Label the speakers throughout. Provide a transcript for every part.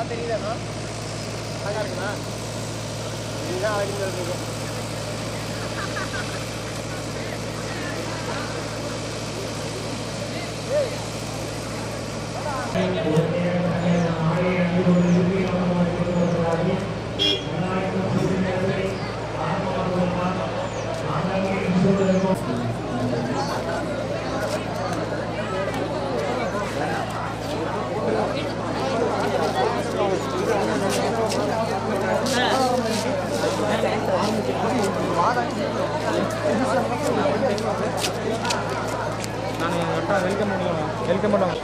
Speaker 1: தெரியுதா? அழகா இருக்குண்ணா. இதுதான் அழகுன்னு சொல்றீங்க. வெல்கம் பண்ணுவாங்க.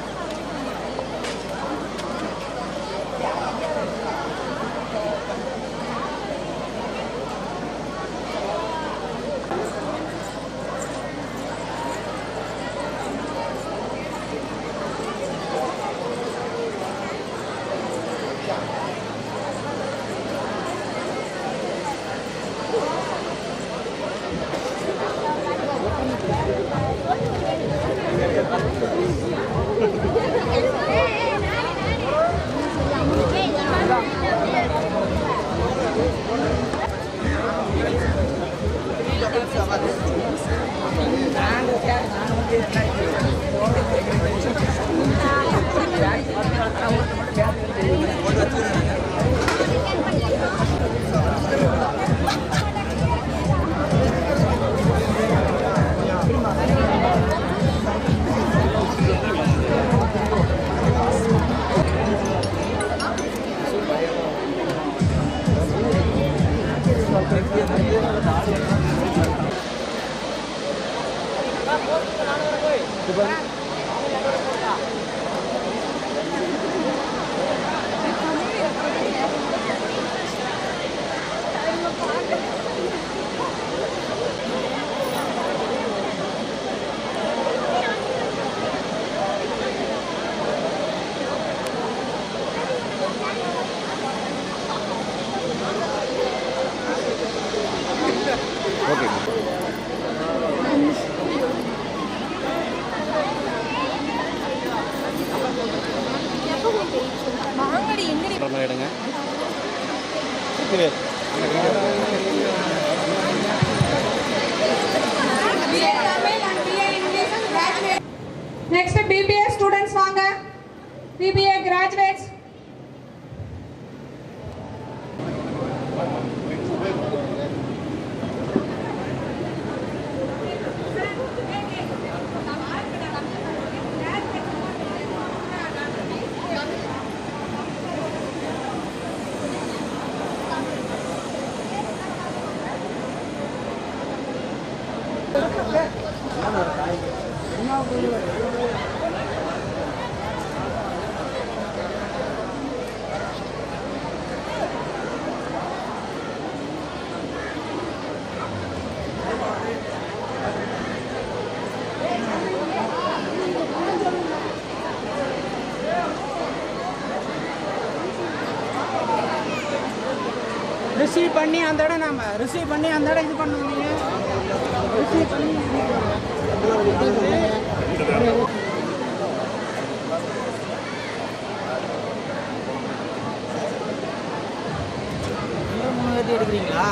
Speaker 2: Next BBA students வாங்க. BBA graduates.
Speaker 3: ரிசீவ் பண்ணி அந்த இடம் நம்ம ரிசீவ் பண்ணி அந்த இடம் இது பண்ணுவீங்க. ரிசீவ் பண்ணி எடுக்கிறீங்களா?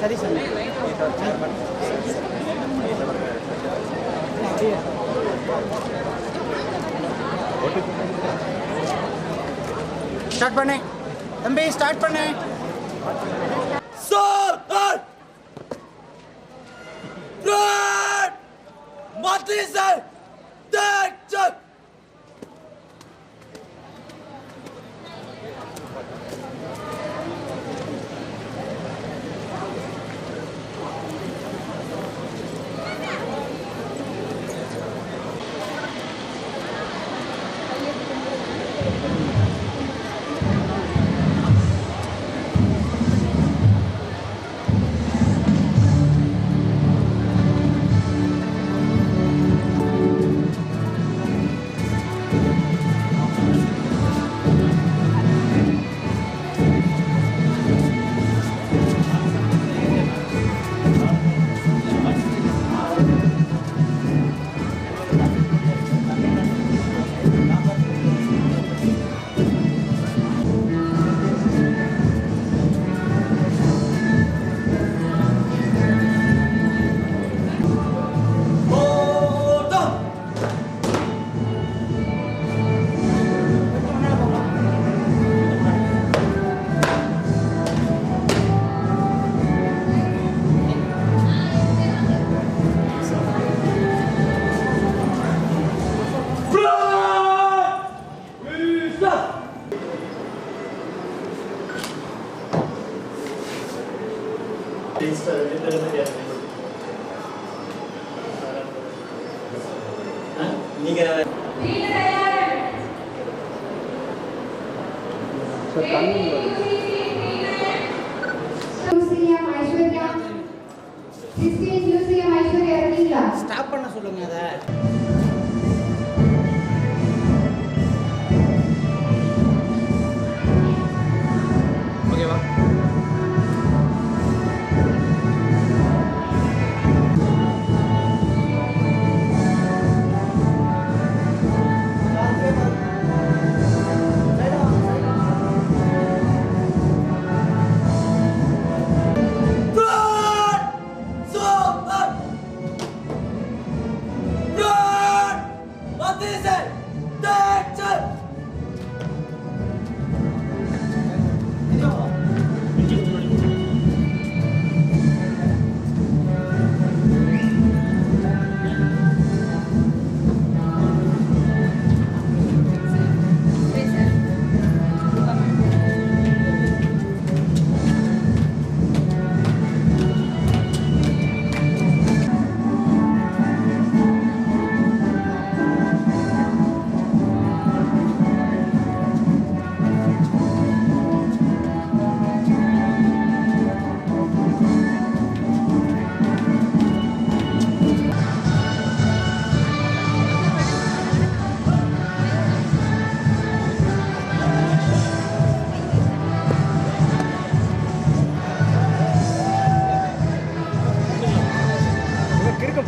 Speaker 3: சரி சார். ஸ்டார்ட் பண்ணு தம்பி, ஸ்டார்ட் பண்ணு. ஸ்டாப் பண்ண சொல்லுங்க அதை.
Speaker 1: ஓகேவா?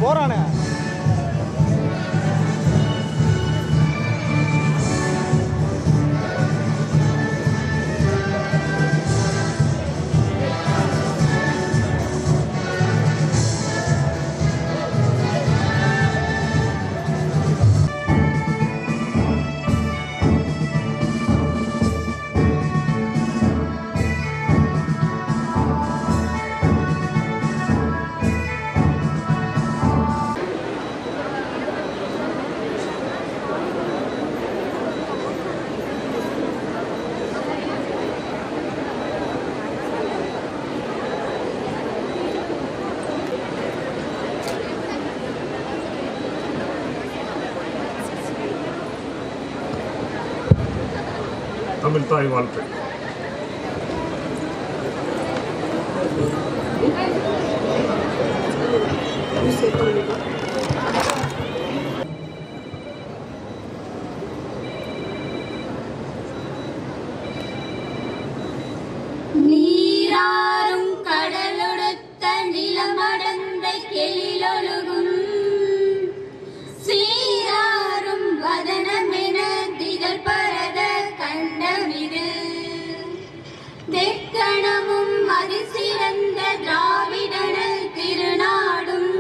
Speaker 1: போறானே
Speaker 4: தமிழ் தாய் வாழ்த்து.
Speaker 5: நீராறும் கடலொடுத்த நிலமடந்த கெளிலொழுகும் சீராறும் வதனமென திகழ் பரத கண்டமிது தெக்கணமும் அதிசிறந்த திராவிடனல் திருநாடும்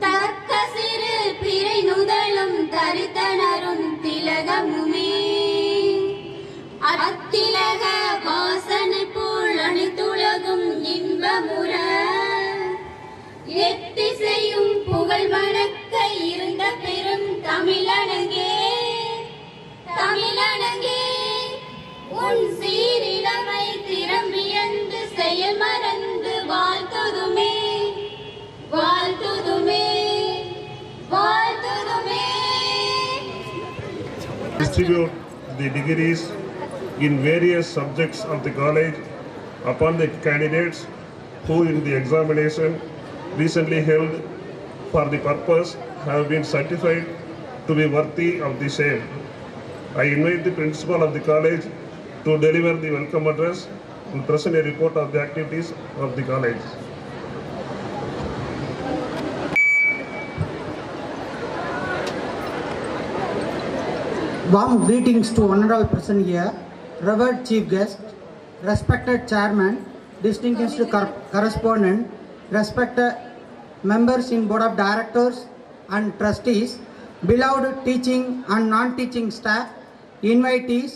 Speaker 5: தக்க சிறு பிறை நுதலும் தரித்தனரும் திலகமுமே அத்திலக வாசனை போல் அணித்துலகும் இன்பமுற எத்திசையும் புகழ் மணக்க இருந்த பெரும் தமிழனங்கே தமிழனங்கே உன் சீரிழமை திறம்பியந்து செயல் மறந்து வாழ்த்துதுமே வாழ்த்துதுமே வாழ்த்துதுமே.
Speaker 4: Distribute the degrees in various subjects of the college upon the candidates who in the examination recently held for the purpose have been certified to be worthy of the same. I invite the principal of the college to deliver the welcome address and present a report of the activities of the college.
Speaker 3: Warm greetings to one and all present here, revered chief guest, respected chairman, distinguished correspondent, respected members in board of directors and trustees, beloved teaching and non-teaching staff, invitees,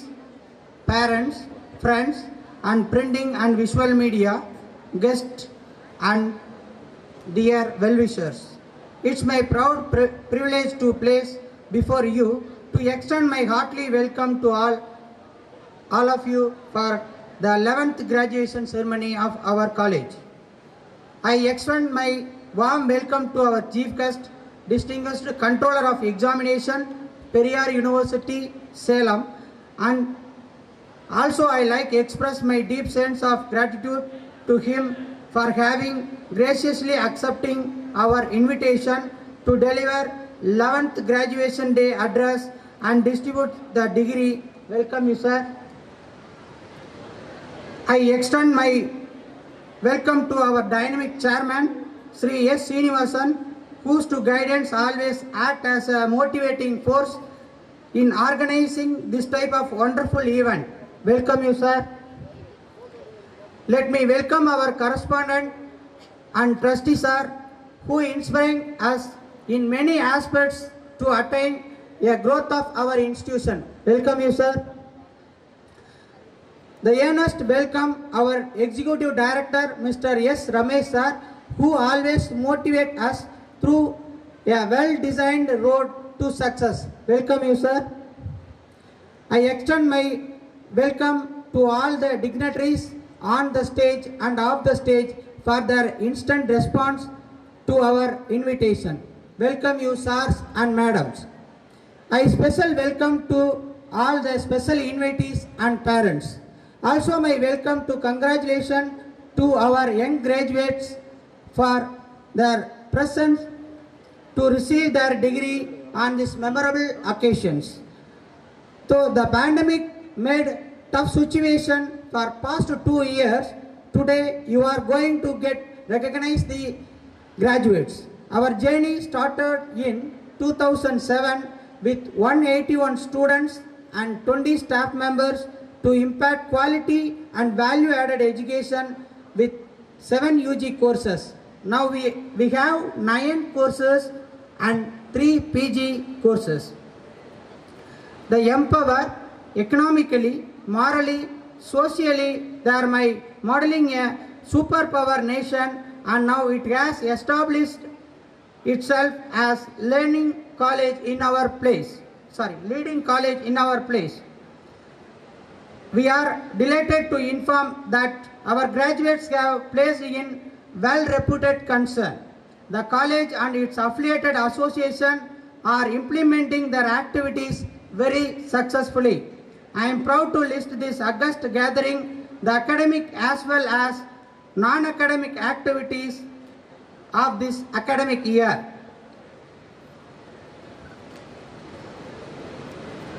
Speaker 3: parents, friends, and printing and visual media, guests, and dear well-wishers. It's my proud privilege to place before you to extend my heartily welcome to all of you for the 11th graduation ceremony of our college. I extend my warm welcome to our chief guest, Distinguished Controller of Examination, Periyar University, Salem. And also I like to express my deep sense of gratitude to him for having graciously accepting our invitation to deliver 11th graduation day address and distribute the degree. Welcome you, sir. I extend my welcome to our dynamic chairman, Sri S. Srinivasan, whose to guidance always act as a motivating force in organizing this type of wonderful event. Welcome you, sir. Let me welcome our correspondent and trustee, sir, who inspiring us in many aspects to attain a growth of our institution. Welcome you, sir. The earnest welcome our Executive Director, Mr. S. Ramesh, sir, who always motivate us through a well-designed road to success. Welcome you, sir. I extend my welcome to all the dignitaries on the stage and off the stage for their instant response to our invitation. Welcome you, sirs and madams. I special welcome to all the special invitees and parents. Also my welcome to congratulations to our young graduates for their presence to receive their degree on this memorable occasions. So the pandemic made tough situation for past 2 years. Today you are going to get recognized the graduates. Our journey started in 2007 with 181 students and 20 staff members to impact quality and value-added education with 7 UG courses. Now we have 9 courses and 3 PG courses. The empower economically, morally, socially, they are my modeling a superpower nation, and now it has established itself as learning college in our place. Leading college in our place. We are delighted to inform that our graduates have placed in well-reputed concern. The college and its affiliated association are implementing their activities very successfully. I am proud to list this august gathering, the academic as well as non-academic activities of this academic year.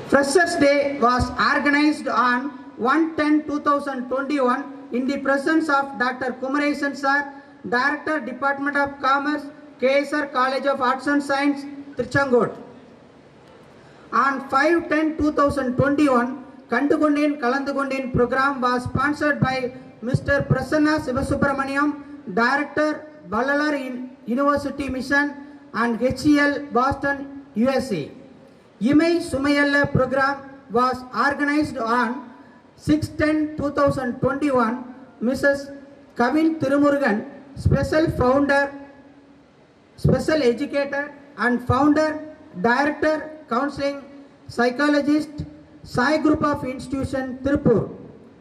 Speaker 3: Freshers Day was organized on 1/10/2021 in the presence of Dr. Kumaresan sir, Director, Department of Commerce, KSR College of Arts and Science, Tiruchengood. On 5/10/2021, Kandukondin Kalandukondin program was sponsored by Mr. Prasanna Sivasubramaniam, Director, Ballalar University Mission and HCL, Boston, USA. Imai Sumayalla program was organized on 6/10/2021. Mrs. Kavin Tirumurugan, special founder, special educator and founder, director, counseling, psychologist, Sai Group of Institution, Tirupur.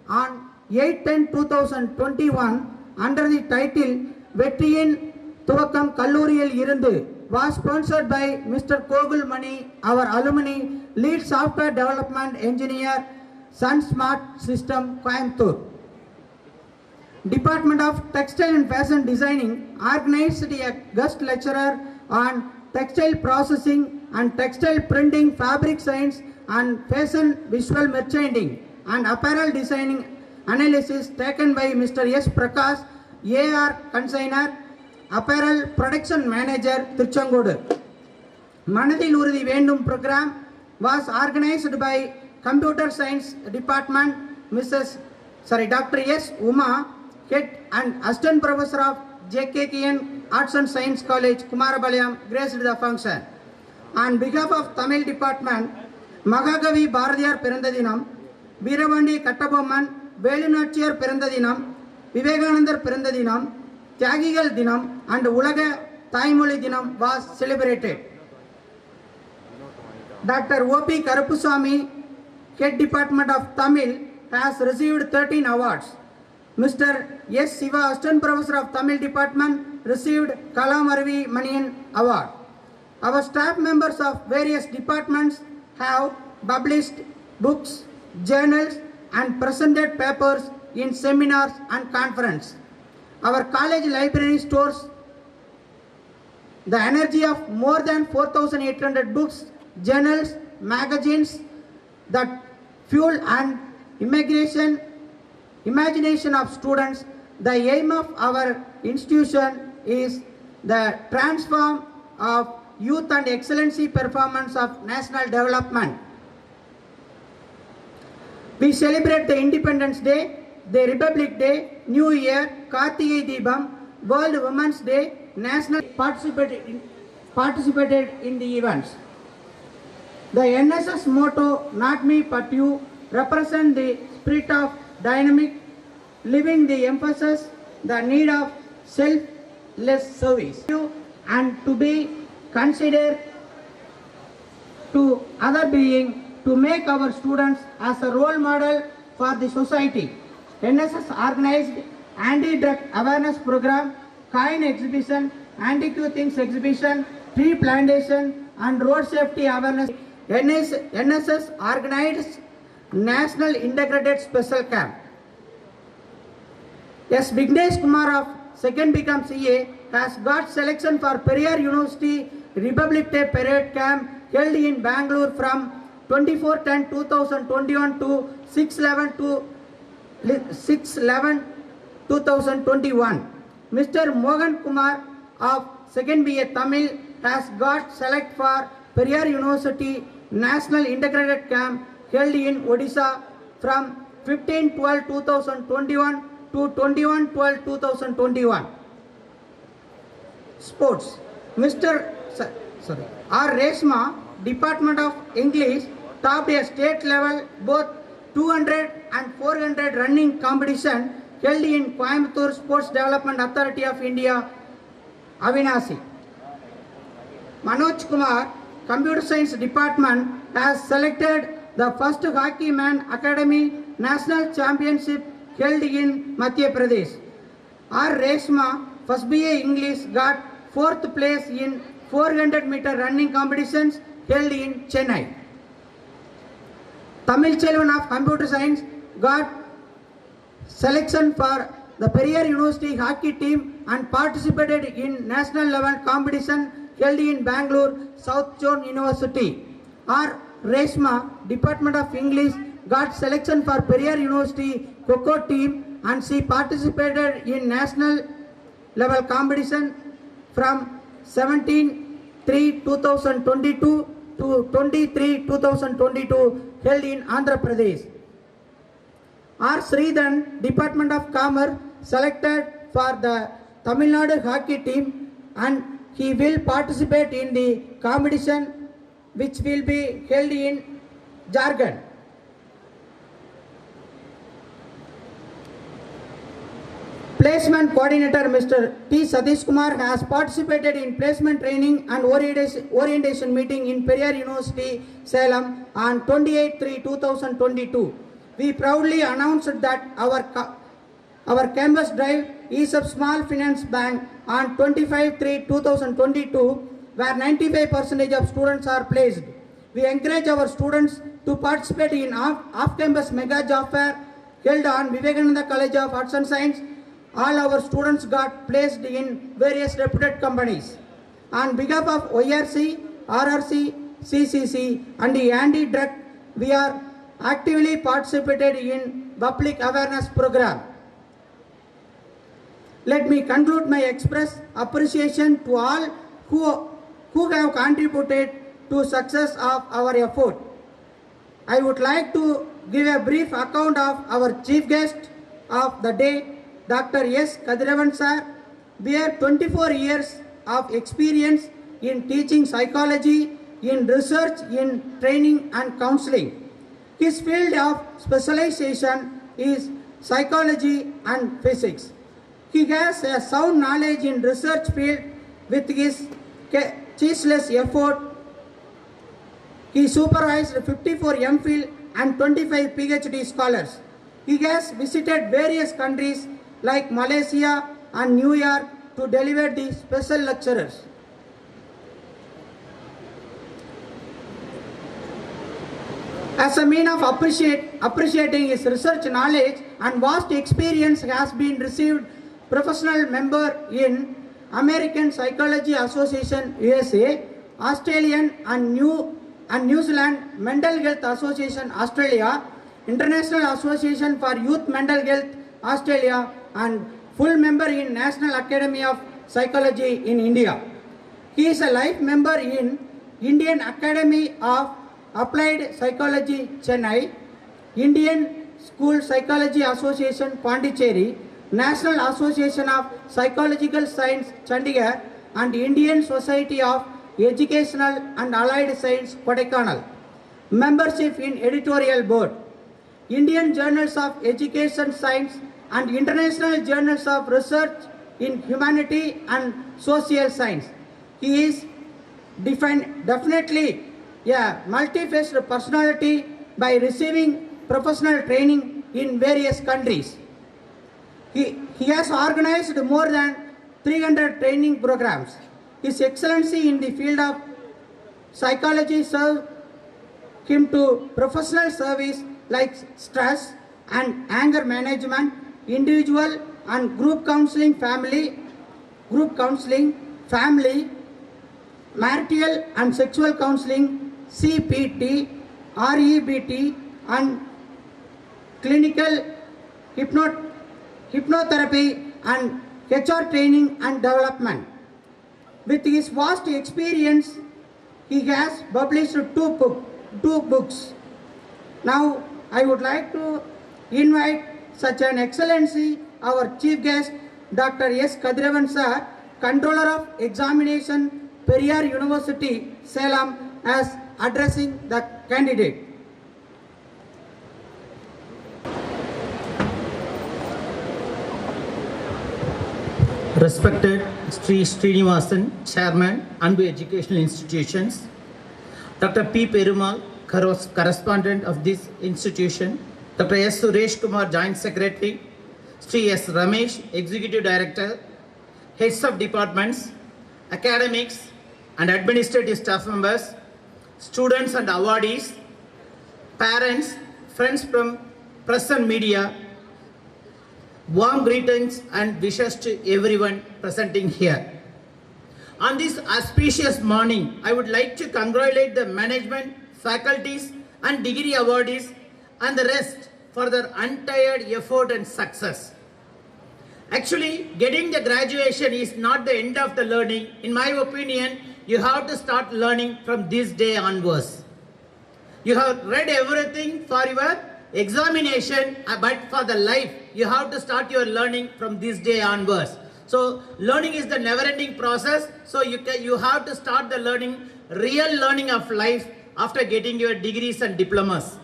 Speaker 3: On 8/10/2021, under the title Vetriyin Tuvakam Kalluriyil Irundu, was sponsored by Mr. Kogul Mani, our alumni, lead software development engineer, Sun Smart System, Coimbatore. Department of Textile and Fashion Designing organized a guest lecturer on textile processing and textile printing, fabric science and fashion visual merchandising and apparel designing analysis taken by Mr. S. Prakash, AR Consigner, Apparel Production Manager, Tiruchengood. Manadil Urudi Vendum program was organized by Computer Science Department, Dr. S. Uma, Head and Assistant Professor of JKKN Arts and Science College, Kumarapalayam, graced the function. On behalf of Tamil Department, Mahagavi Bharadiyar Pirandadinam, Veeravandi Kattabomman, Velunachiyar Pirandadinam, Vivekanandar Pirandadinam, Tyagigal Dinam and Ulaga Thaimoli Dinam was celebrated. Dr. O.P. Karupuswamy, Head Department of Tamil, has received 13 awards. Mr. S. Siva, Assistant Professor of Tamil Department, received Kalamaravi Maniyan Award. Our staff members of various departments have published books, journals, and presented papers in seminars and conferences. Our college library stores the energy of more than 4,800 books, journals, magazines that fuel and imagination of students. The aim of our institution is the transform of youth and excellency performance of national development. We celebrate the Independence Day, the Republic Day, New Year, Kartigai Deepam, World Women's Day, National participated in the events. The NSS motto, "Not me but you," represent the spirit of dynamic living, the emphasis, the need of selfless service, and to be considered to other being, to make our students as a role model for the society. NSS organized anti-drug awareness program, coin exhibition, anti-Q things exhibition, tree plantation, and road safety awareness. NSS organized National Integrated Special Camp. Yes, Vignesh Kumar of 2nd become CA has got selection for Periyar University Republic Day Parade Camp held in Bangalore from 24/10/2021 to 6/11/2021. Mr. Mohan Kumar of 2nd BA Tamil has got select for Periyar University National Integrated Camp held in Odisha from 15/12/2021 to 21/12/2021. Sports. R. Reshma, Department of English, topped a state level both 200 and 400 running competition held in Coimbatore Sports Development Authority of India, Avinasi. Manoj Kumar, Computer Science Department, has selected the first Hockey Man Academy National Championship held in Madhya Pradesh. R. Reshma, first BA English, got 4th place in 400-meter running competitions held in Chennai. Tamil Chelvan of Computer Science got selection for the Periyar University hockey team and participated in national level competition held in Bangalore, South Zone University. R. Reshma, Department of English, got selection for Periyar University Kho team and she participated in national level competition from 17/3/2022 to 23/2022 held in Andhra Pradesh. R. Sridhan, Department of Commerce, selected for the Tamil Nadu hockey team and he will participate in the competition which will be held in Jharkhand. Placement Coordinator Mr. T. Satish Kumar has participated in placement training and orientation meeting in Periyar University, Salem on 28/3/2022. We proudly announced that our campus drive is of Small Finance Bank on 25/3/2022 where 95% of students are placed. We encourage our students to participate in off-campus mega job fair held on Vivekananda College of Arts and Science. All our students got placed in various reputed companies. On behalf of ORC, RRC, CCC and the anti-drug, we are actively participated in public awareness program. Let me conclude my express appreciation to all who have contributed to success of our effort. I would like to give a brief account of our chief guest of the day, Dr. S. Kadiravan sir. Bear 24 years of experience in teaching psychology, in research, in training and counseling. His field of specialization is psychology and physics. He has a sound knowledge in research field with his ceaseless effort. He supervised 54 MPhil and 25 PhD scholars. He has visited various countries like Malaysia and New York to deliver the special lectures. As a mean of appreciating his research knowledge and vast experience, has been received professional member in American Psychology Association USA, Australian and New Zealand Mental Health Association Australia, International Association for Youth Mental Health Australia, and full member in National Academy of Psychology in India. He is a life member in Indian Academy of Applied Psychology Chennai, Indian School Psychology Association Pondicherry, National Association of Psychological Science Chandigarh, and Indian Society of Educational and Allied Science Kodaikanal. Membership in Editorial Board, Indian Journals of Education Science and International Journals of Research in Humanity and Social Science. He is definitely a multi-faced personality by receiving professional training in various countries. He has organized more than 300 training programs. His excellency in the field of psychology served him to professional service like stress and anger management, individual and group counseling, family, marital and sexual counseling, CPT, REBT, and clinical hypnotherapy and HR training and development. With his vast experience, he has published two books. Now, I would like to invite such an excellency, our chief guest, Dr. S. Kadiravan sir, Controller of Examination, Periyar University, Salem, as addressing the candidate.
Speaker 6: Respected Sri Srinivasan, Chairman, ANBU Educational Institutions, Dr. P. Perumal, Correspondent of this institution, Dr. S. Suresh Kumar, Joint Secretary, Sri S. Ramesh, Executive Director, Heads of Departments, Academics and Administrative Staff Members, Students and Awardees, Parents, Friends from Press and Media, warm greetings and wishes to everyone presenting here. On this auspicious morning, I would like to congratulate the management, faculties and degree awardees and the rest for their untired effort and success. Actually, getting the graduation is not the end of the learning. In my opinion, you have to start learning from this day onwards. You have read everything for your examination, but for the life, you have to start your learning from this day onwards. So learning is the never-ending process. So you have to start the real learning of life after getting your degrees and diplomas.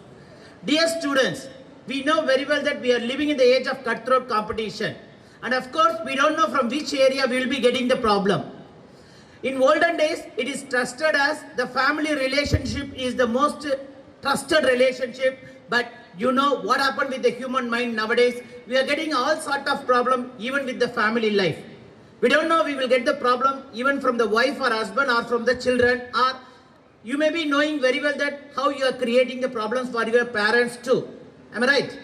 Speaker 6: Dear students, we know very well that we are living in the age of cutthroat competition. And of course, we don't know from which area we will be getting the problem. In olden days, it is trusted as the family relationship is the most trusted relationship. But you know what happened with the human mind nowadays? We are getting all sort of problem even with the family life. We don't know we will get the problem even from the wife or husband or from the children, or you may be knowing very well that how you are creating the problems for your parents too. Am I right?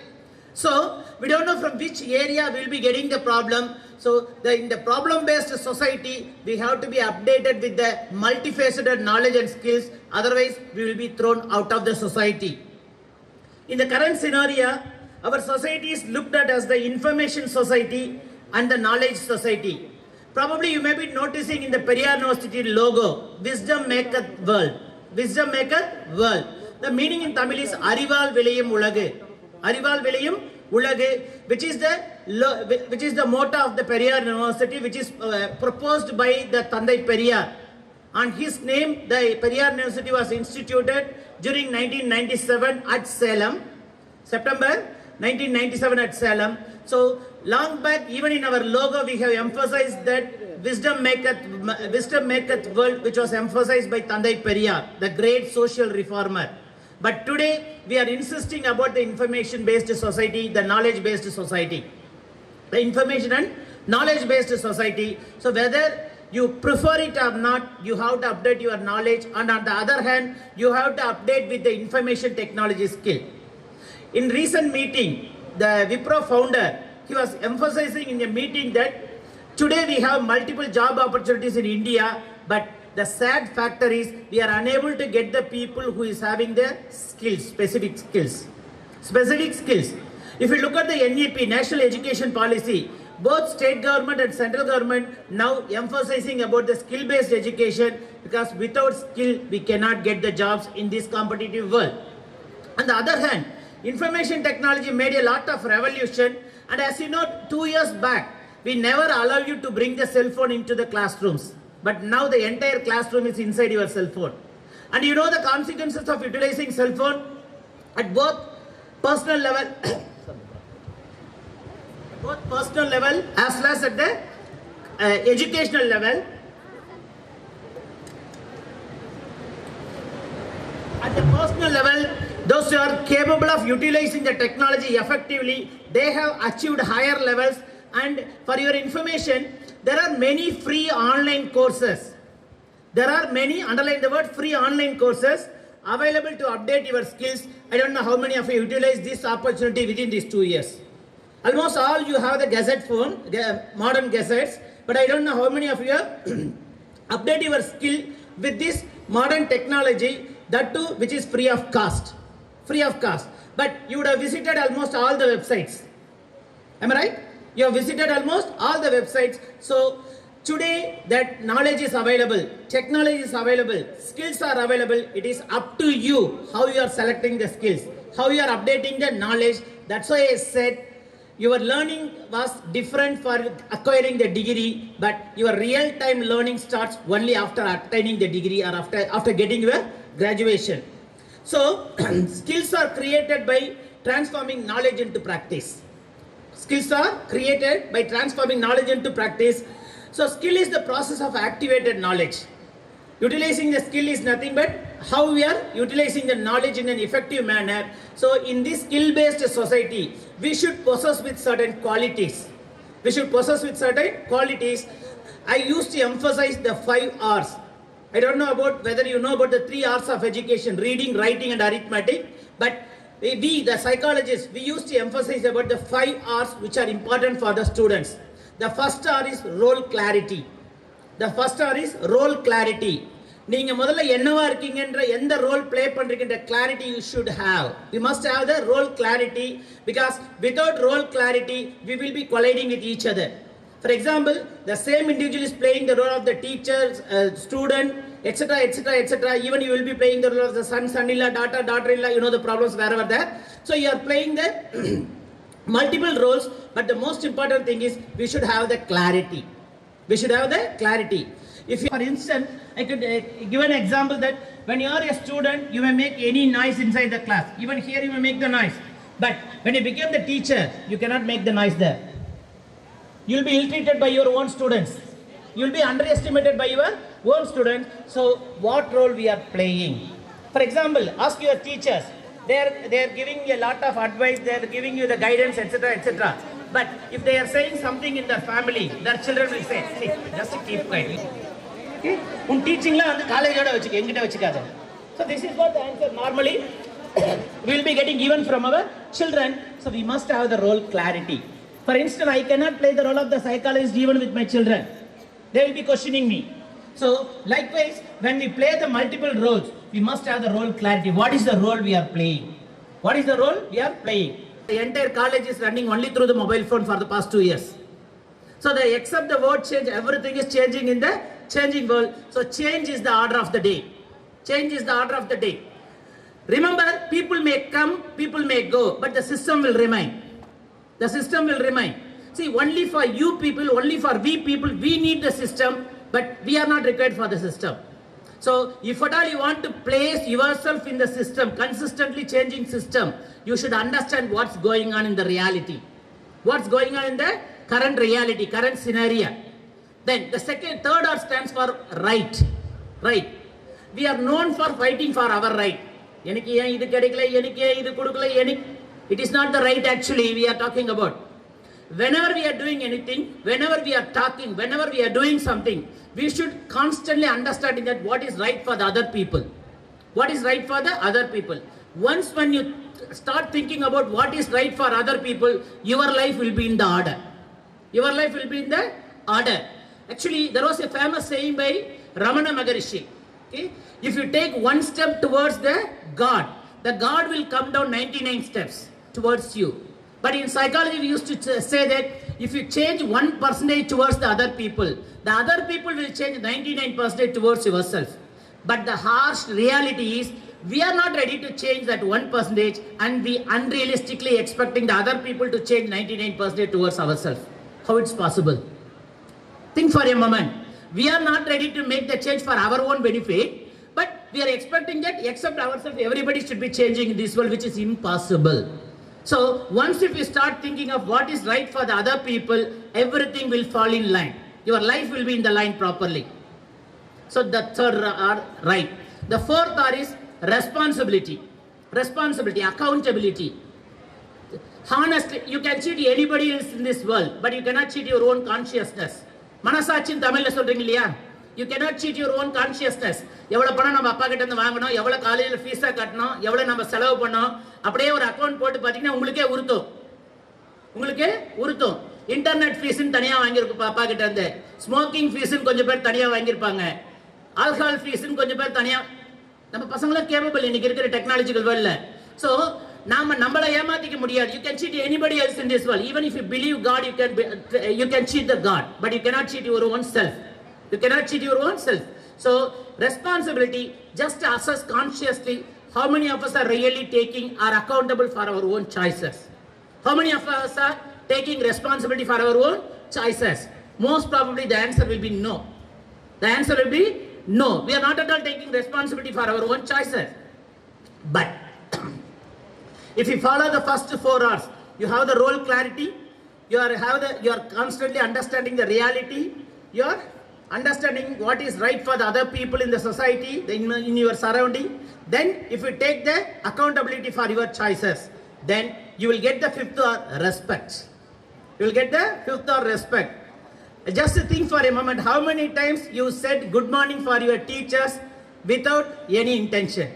Speaker 6: So we don't know from which area we will be getting the problem. So in the problem-based society, we have to be updated with the multifaceted knowledge and skills. Otherwise, we will be thrown out of the society. In the current scenario, our society is looked at as the information society and the knowledge society. Probably you may be noticing in the Periyar University logo, Wisdom Maketh World. Wisdom Maketh World. The meaning in Tamil is Arival Vilayum Ulage. Arival Vilayum Ulage, which is the motto of the Periyar University, which is proposed by the Tandai Periyar. On his name, the Periyar University was instituted during 1997 at Salem, September 1997 at Salem. So long back, even in our logo, we have emphasized that Wisdom Maketh World, which was emphasized by Tandai Periyar, the great social reformer. But today, we are insisting about the information-based society, the knowledge-based society. The information and knowledge-based society. So whether you prefer it or not, you have to update your knowledge, and on the other hand, you have to update with the information technology skill. In recent meeting, the Wipro founder, he was emphasizing in a meeting that today we have multiple job opportunities in India, but the sad factor is we are unable to get the people who is having the skills, specific skills. Specific skills. If you look at the NEP, National Education Policy, both state government and central government now emphasizing about the skill-based education, because without skill we cannot get the jobs in this competitive world. On the other hand, information technology made a lot of revolution, and as you know, 2 years back, we never allow you to bring the cell phone into the classrooms. But now the entire classroom is inside your cell phone. And you know the consequences of utilizing cell phone at both personal level, as well as at the educational level. At the personal level, those who are capable of utilizing the technology effectively, they have achieved higher levels. And for your information, there are many free online courses. There are many, underline the word, free online courses available to update your skills. I don't know how many of you utilized this opportunity within these 2 years. Almost all you have the gazette phone, modern gazettes, but I don't know how many of you update your skill with this modern technology, that too which is free of cost. Free of cost. But you would have visited almost all the websites. Am I right? You have visited almost all the websites. So today that knowledge is available, technology is available, skills are available. It is up to you how you are selecting the skills, how you are updating the knowledge. That's why I said your learning was different for acquiring the degree, but your real-time learning starts only after attaining the degree or after getting your graduation. So skills are created by transforming knowledge into practice. Skills are created by transforming knowledge into practice. So skill is the process of activated knowledge. Utilizing the skill is nothing but how we are utilizing the knowledge in an effective manner. So in this skill-based society, we should possess with certain qualities. We should possess with certain qualities. I used to emphasize the 5 R's. I don't know about whether you know about the 3 R's of education: reading, writing, and arithmetic. But we, the psychologists, we used to emphasize about the 5 R's which are important for the students. The first R is role clarity. The first R is role clarity. நீங்க முதல்ல என்னவா இருக்கீங்கன்ற எந்த role play பண்றீங்கன்ற clarity you should have. We must have the role clarity, because without role clarity we will be colliding with each other. For example, the same individual is playing the role of the teacher, student, etc., etc., etc. Even you will be playing the role of the son, son-in-law, daughter, daughter-in-law. You know the problems wherever there. So you are playing the multiple roles, but the most important thing is we should have the clarity. We should have the clarity. If you, for instance, I could give an example that when you are a student, you may make any noise inside the class. Even here you may make the noise. But when you become the teacher, you cannot make the noise there. You will be ill-treated by your own students. You will be underestimated by your own students. So what role we are playing? For example, ask your teachers. They are giving you a lot of advice. They are giving you the guidance, etc., etc. But if they are saying something in their family, their children will say, "See, just keep quiet." Okay? Teaching la and college oda vechikka engita vechikada. So this is what the answer normally we will be getting given from our children. So we must have the role clarity. For instance, I cannot play the role of the psychologist even with my children. They will be questioning me. So likewise, when we play the multiple roles, we must have the role clarity. What is the role we are playing? What is the role we are playing? The entire college is running only through the mobile phone for the past 2 years. So they accept the word change, everything is changing in the changing world. So change is the order of the day. Change is the order of the day. Remember, people may come, people may go, but the system will remain. The system will remain. See, only for you people, only for we people, we need the system, but we are not required for the system. So if at all you want to place yourself in the system, consistently changing system, you should understand what's going on in the reality. What's going on in the current reality, current scenario. Then the third R stands for right. Right. We are known for fighting for our right. It is not the right actually we are talking about. whenever we are doing anything, whenever we are talking, whenever we are doing something, we should constantly understanding that what is right for the other people. What is right for the other people. Once when you start thinking about what is right for other people, your life will be in the order. Your life will be in the order. Actually, there was a famous saying by Ramana Maharishi. Okay? If you take one step towards the God will come down 99 steps towards you. But in psychology, we used to say that if you change 1% towards the other people will change 99% towards yourself. But the harsh reality is, we are not ready to change that 1% and we unrealistically expecting the other people to change 99% towards ourselves. How it's possible? Think for a moment. We are not ready to make the change for our own benefit, but we are expecting that except ourselves, everybody should be changing in this world, which is impossible. So once if you start thinking of what is right for the other people, everything will fall in line. Your life will be in the line properly. So the third are right. The fourth are is responsibility. Responsibility, accountability. Honestly, you can cheat anybody else in this world, but you cannot cheat your own consciousness. Manasachin Tamil சொல்றீங்க இல்லையா? You cannot cheat your own consciousness. எவ்வளவு பணம் நம்ம அப்பா கிட்ட இருந்து வாங்கணும், எவ்வளவு காலையில ஃபீஸா கட்டணும், எவ்வளவு நம்ம செலவு பண்ணோம், அப்படியே ஒரு அக்கவுண்ட் போட்டு பாத்தீங்கன்னா உங்களுக்கே உருத்தும். இன்டர்நெட் ஃபீஸ்னு தனியா வாங்கியிருக்கும் அப்பா கிட்ட இருந்து, ஸ்மோக்கிங் ஃபீஸ்னு கொஞ்சம் பேர் தனியா வாங்கியிருப்பாங்க, ஆல்கஹால் ஃபீஸ்னு கொஞ்சம் பேர் தனியா. நம்ம பசங்களும் கேப்பபிள் இன்னைக்கு இருக்கிற டெக்னாலஜிக்கல் வேர்ல்ட்ல. சோ நம்மளை ஏமாத்திக்க முடியாது. You can cheat anybody else in this world. Even if you believe God, you can cheat the God, but you cannot cheat your own self. You cannot cheat your own self. So responsibility, just assess consciously how many of us are really are accountable for our own choices. How many of us are taking responsibility for our own choices? Most probably the answer will be no. The answer will be no. We are not at all taking responsibility for our own choices. But if you follow the first 4 hours, you have the role clarity, you are constantly understanding the reality, you are understanding what is right for the other people in the society, in your surrounding. Then if you take the accountability for your choices, then you will get the 5th hour respect. You will get the 5th hour respect. Just think for a moment, how many times you said good morning for your teachers without any intention?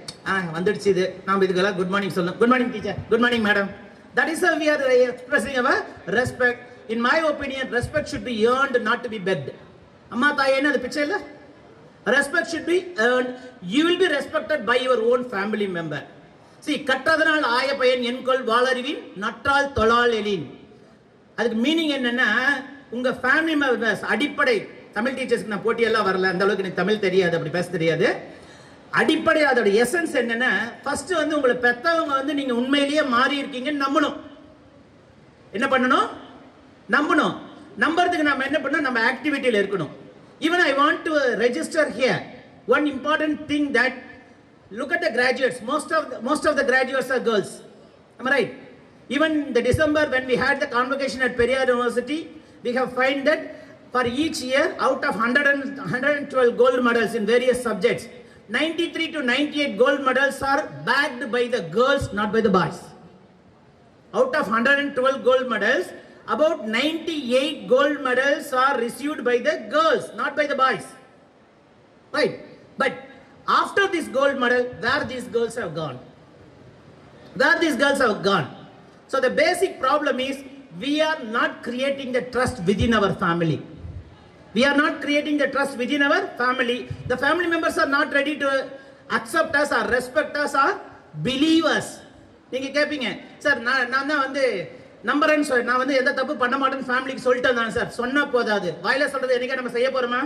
Speaker 6: வந்துடுச்சு இது, நாம் இதுக்கெல்லாம் good morning சொல்லணும். Good morning teacher, good morning madam. That is how we are expressing our respect. In my opinion, respect should be earned, not to be begged. அம்மா தாயேன்னு அது பிச்சை இல்லை. Respect should be earned. You will be respected by your own family member. See, கற்றதனால் ஆய பயன் என்கொள் வாளறிவின் நற்றால் தொழால் எழின். அதுக்கு meaning என்னன்னா, உங்க ஃபேமிலி மெம்பர்ஸ் அடிப்படை. தமிழ் டீச்சர்ஸ்க்கு நான் போட்டியெல்லாம் வரல, அந்த அளவுக்கு எனக்கு தமிழ் தெரியாது, அப்படி பேச தெரியாது. அடிப்படை அதோட எசன்ஸ் என்னன்னா, ஃபர்ஸ்ட் உங்களை பெத்தவங்க நீங்க உண்மையிலேயே மாறி இருக்கீங்கன்னு நம்பணும். என்ன பண்ணணும்? நம்பணும். நம்பறதுக்கு நாம என்ன பண்ணணும்? நம்ம ஆக்டிவிட்டியில இருக்கணும். Even I want to register here one important thing, that look at the graduates. Most of the graduates are girls. Am I right? Even the December when we had the convocation at Periyar University, we have find that for each year, out of 112 gold medals in various subjects, 93 to 98 gold medals are bagged by the girls, not by the boys. Out of 112 gold medals, about 98 gold medals are received by the girls, not by the boys. Right? But after this gold medal, where these girls have gone? Where these girls have gone? So the basic problem is, we are not creating the trust within our family. We are not creating the trust within our family. The family members are not ready to accept us or respect us or believe us. நீங்க கேப்பீங்க, sir நான் தான் நம்புறேன்னு சொல்லி நான் எந்த தப்பு பண்ண மாட்டேன்னு ஃபேமிலிக்கு சொல்லிட்டேன் தான் சார். சொன்னா போதாது, வாயில சொல்றது என்னைக்கா நம்ம செய்ய போறோமா?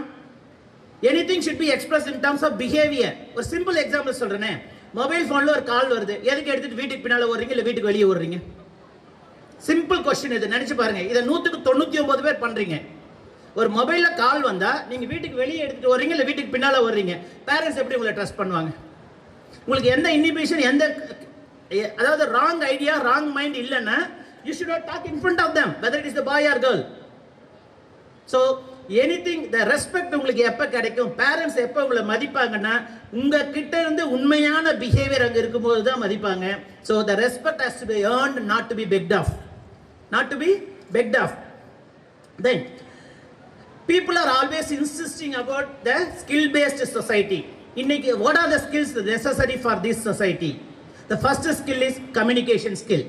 Speaker 6: Anything should be expressed in terms of behavior. ஒரு சிம்பிள் எக்ஸாம்பிள் சொல்றேனே, மொபைல் போன்ல ஒரு கால் வருது, எதுக்கு எடுத்துட்டு வீட்டுக்கு பின்னால ஓடுறீங்க இல்ல வீட்டுக்கு வெளியே ஓடுறீங்க? சிம்பிள் क्वेश्चन இது, நினைச்சு பாருங்க. இத 199 பேர் பண்றீங்க. ஒரு மொபைல்ல கால் வந்தா நீங்க வீட்டுக்கு வெளியே எடுத்துட்டு ஓடுறீங்க இல்ல வீட்டுக்கு பின்னால ஓடுறீங்க? பேரண்ட்ஸ் எப்படி உங்களை ட்ரஸ்ட் பண்ணுவாங்க? உங்களுக்கு எந்த இன்ஹிபிஷன், அதாவது ராங் ஐடியா, ராங் மைண்ட் இல்லைன்னா, you should not talk in front of them, whether it is the boy or girl. So anything, the respect உங்களுக்கு எப்ப கிடைக்கும்? பேரண்ட்ஸ் எப்ப உங்களை மதிப்பாங்கன்னா, உங்க கிட்ட இருந்து உண்மையான பிஹேவியர் அங்க இருக்கும்போது தான் மதிப்பாங்க. So the respect has to be earned, not to be begged off. Not to be begged off. Then, people are always insisting about the skill-based society. What are the skills necessary for this society? The first skill is communication skill.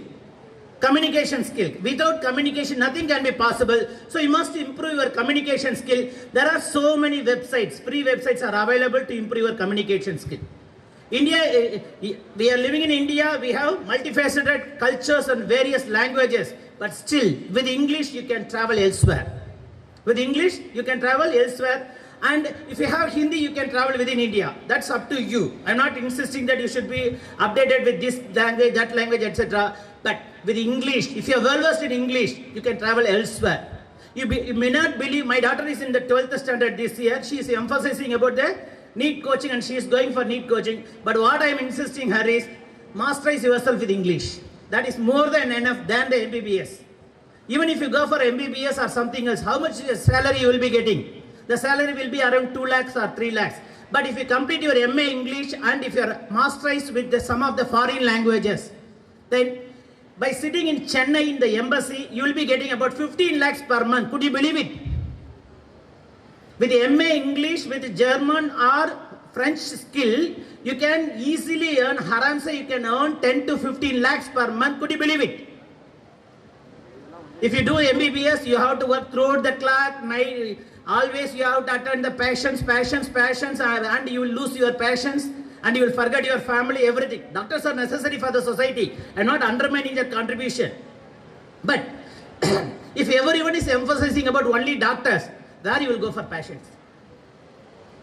Speaker 6: Communication skill. Without communication, nothing can be possible. So you must improve your communication skill. There are so many websites, free websites are available to improve your communication skill. India, we are living in India, we have multifaceted cultures and various languages, but still, with English, you can travel elsewhere. With English, you can travel elsewhere. And if you have Hindi, you can travel within India. That's up to you. I'm not insisting that you should be updated with this language, that language, etc. But with English, if you're well versed in English, you can travel elsewhere. You may not believe, my daughter is in the 12th standard this year. She is emphasizing about the NEET coaching and she is going for NEET coaching. But what I am insisting her is, masterize yourself with English. That is more than enough than the MBBS. Even if you go for MBBS or something else, how much salary you will be getting? The salary will be around 2 lakhs or 3 lakhs. But if you complete your MA English and if you are masterized with some of the foreign languages, then by sitting in Chennai in the embassy, you will be getting about 15 lakhs per month. Could you believe it? With MA English, with German or French skill, you can easily earn, haram say you can earn 10 to 15 lakhs per month. Could you believe it? If you do MBBS, you have to work throughout the clock, night. Always you have to attend the passions, and you will lose your passions and you will forget your family, everything. Doctors are necessary for the society. I'm not undermining their contribution. But if everyone is emphasizing about only doctors, where you will go for passions?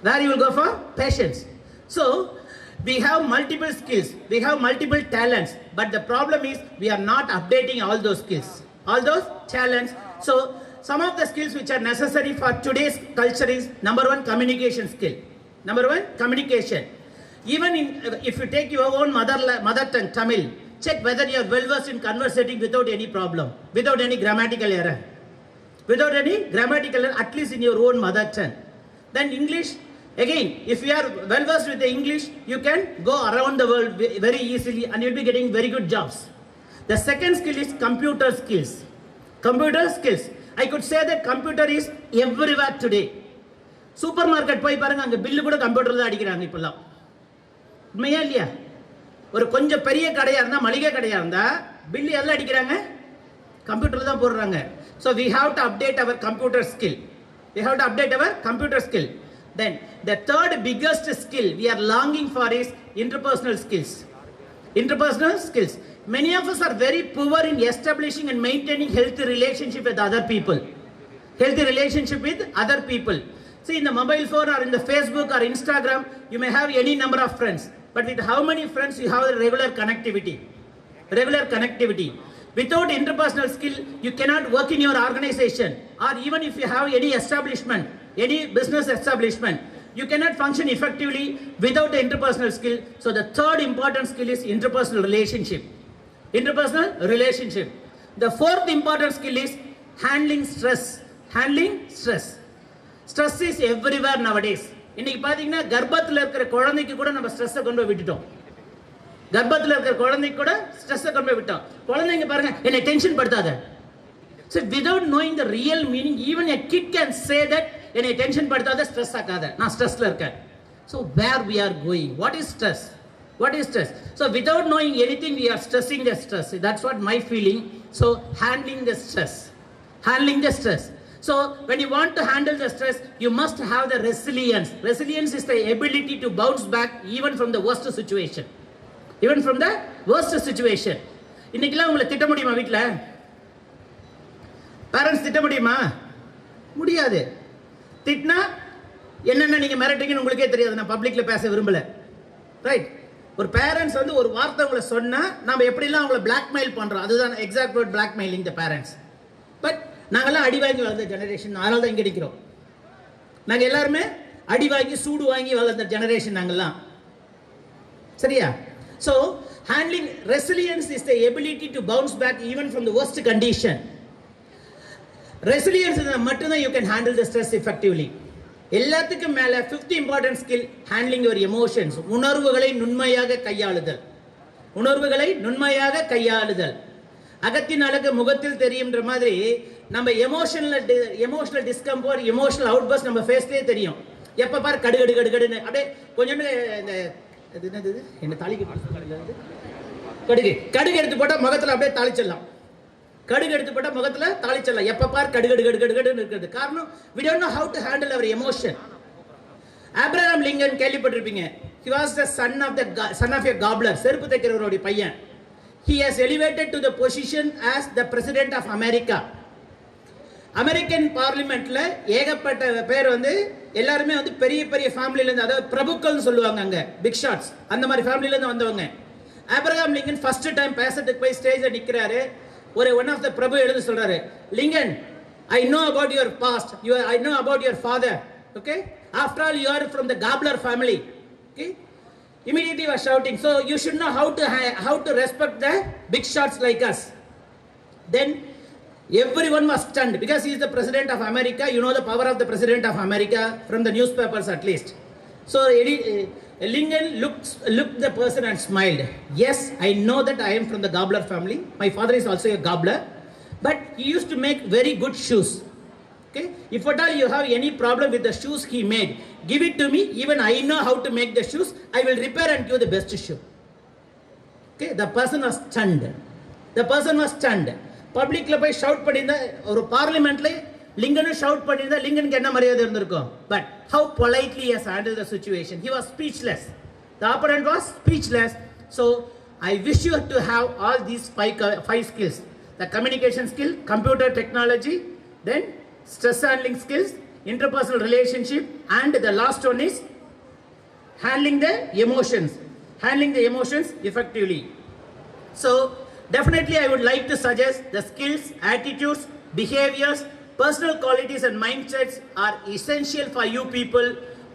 Speaker 6: Where you will go for passions? So, we have multiple skills, we have multiple talents, but the problem is we are not updating all those skills, all those talents. So, some of the skills which are necessary for today's culture is number one, communication skill. Number one, communication. Even if you take your own mother tongue, Tamil, check whether you are well versed in conversating without any problem, without any grammatical error. Without any grammatical error, at least in your own mother tongue. Then English, again, if you are well versed with the English, you can go around the world very easily and you'll be getting very good jobs. The second skill is computer skills. Computer skills. I could say that computer is everywhere today. Supermarket போய் பாருங்க அங்க bill கூட கம்ப்யூட்டர்ல தான் அடிக்கிறாங்க இப்பலாம். உண்மையா இல்லையா? ஒரு கொஞ்சம் பெரிய கடையா இருந்தா மளிகை கடையா இருந்தா பில்லு எல்லாம் அடிக்கிறாங்க கம்ப்யூட்டர்ல தான் போடுறாங்க. So we have to update our computer skill. We have to update our computer skill. Then the third biggest skill we are longing for is interpersonal skills. Interpersonal skills. Many of us are very poor in establishing and maintaining healthy relationship with other people. Healthy relationship with other people. See, in the mobile phone or in the Facebook or Instagram, you may have any number of friends. But with how many friends you have a regular connectivity? Regular connectivity. Without interpersonal skill, you cannot work in your organization. Or even if you have any establishment, any business establishment, you cannot function effectively without the interpersonal skill. So the third important skill is interpersonal relationship. Interpersonal relationship. The fourth important skill is handling stress. Handling stress. Stress is everywhere nowadays. இன்னைக்கு பாத்தீங்கன்னா கர்ப்பத்துல இருக்கிற குழந்தைக்கு கூட நம்ம ஸ்ட்ரெஸ்ஸை கொண்டு போய் விட்டுட்டோம். கர்ப்பத்துல இருக்கிற குழந்தைக்கு கூட ஸ்ட்ரெஸ்ஸை கொண்டு போய் விட்டோம். குழந்தைங்க பாருங்க என்னை tension படுத்தாத. So without knowing the real meaning, even a kid can say that என்னை டென்ஷன் படுத்தாத, ஸ்ட்ரெஸ் ஆக்காத, நான் ஸ்ட்ரெஸ்ல இருக்கேன். So where we are going? What is stress? What is stress? So without knowing anything, we are stressing the stress. That's what my feeling. So handling the stress. Handling the stress. So when you want to handle the stress, you must have the resilience. Resilience is the ability to bounce back even from the worst situation. Even from the worst situation. இன்னைக்கெல்லாம் உங்களை திட்ட முடியுமா வீட்டில்? Parents திட்ட முடியுமா? முடியாது. திட்டினா என்னென்ன நீங்கள் மிரட்டுங்கன்னு உங்களுக்கே தெரியாது. நான் பப்ளிக்கில் பேச விரும்பலை. ரைட்? ஒரு பேரண்ட்ஸ் வந்து ஒரு வார்த்தை உங்களை சொன்னால் நம்ம எப்படிலாம் அவங்களை பிளாக்மெயில் பண்ணுறோம். அதுதான் exact word, blackmailing the parents. But நாங்கள்லாம் அடி வாங்கி வளர்ந்த ஜெனரேஷன், அதனால தான் இங்கே அடிக்கிறோம். நாங்கள் எல்லாருமே அடி வாங்கி சூடு வாங்கி வளர்ந்த ஜெனரேஷன் நாங்கள்லாம். சரியா? So handling resilience is the ability to bounce back even from the worst condition. Resilience is மட்டும்தான் you can handle the stress effectively. எல்லாத்துக்கும் மேல fifth important skill, handling your emotions. உணர்வுகளை நுண்மையாக கையாளுதல். உணர்வுகளை நுண்மையாக கையாளுதல். அகத்தின் அழகு முகத்தில் தெரியும்ன்ற மாதிரி நம்ம எமோஷனல் டிஸ்கம்ஃபர்ட், எமோஷனல் அவுட்பர்ஸ்ட் நம்ம ஃபேஸ்லேயே தெரியும். எப்போ பாரு கடுகடுன்னு அப்படியே கொஞ்சோண்டு இந்த இது என்னது என்ன தாளிக்கு கடுகு எடுத்து போட்டால் முகத்தில் அப்படியே தாளிச்சிடலாம். கடுகு எடுத்து போட்டால் முகத்தில் தாளிச்சிடலாம். எப்போ பார் கடுகடுன்னு இருக்கிறது காரணம் we don't know how to handle our emotion. Abraham Lincoln கேள்விப்பட்டிருப்பீங்க. he was the son of a gobbler, செருப்பு தைக்கிறவருடைய பையன். he has elevated to the position as the president of America. American பார்லிமெண்ட்ல ஏகப்பட்ட பேர் வந்து எல்லாருமே வந்து பெரிய பெரிய ஃபேமிலில இருந்து, அதாவது பிரபுக்கள்னு சொல்லுவாங்க அங்க, பிக் ஷாட்ஸ், அந்த மாதிரி ஃபேமிலில இருந்து வந்தவங்க. ஆப்ரஹாம் லிங்கன் ஃபர்ஸ்ட் டைம் பேசுறதுக்கு போய் ஸ்டேஜ்ல நிக்கிறாரு. ஒன் ஆஃப் த பிரபு எழுந்து சொல்றாரு, Lincoln, I know about your past, I know about your father, okay, after all you are from the gobbler family, okay. Immediately was shouting, so you should know how to respect the big shots like us. Then everyone was stunned because he is the president of America. You know the power of the president of America from the newspapers at least. So Lincoln looked the person and smiled. Yes, I know that I am from the gobbler family. My father is also a gobbler, but he used to make very good shoes. Okay, if at all you have any problem with the shoes he made, give it to me. Even I know how to make the shoes. I will repair and give the best shoe. Okay, the person was stunned. பப்ளிக்ல போய் shout பண்ணியிருந்தா, ஒரு பார்லிமெண்ட்ல லிங்கனும் shout பண்ணியிருந்தா லிங்கனுக்கு என்ன மரியாதை இருந்திருக்கும். But how politely he has handled the situation. He was speechless. The opponent was speechless. So I wish you to have all these five skills: the communication skill, computer technology, then stress handling skills, interpersonal relationship, and the last one is handling the emotions effectively. So definitely I would like to suggest the skills, attitudes, behaviors, personal qualities and mindsets are essential for you people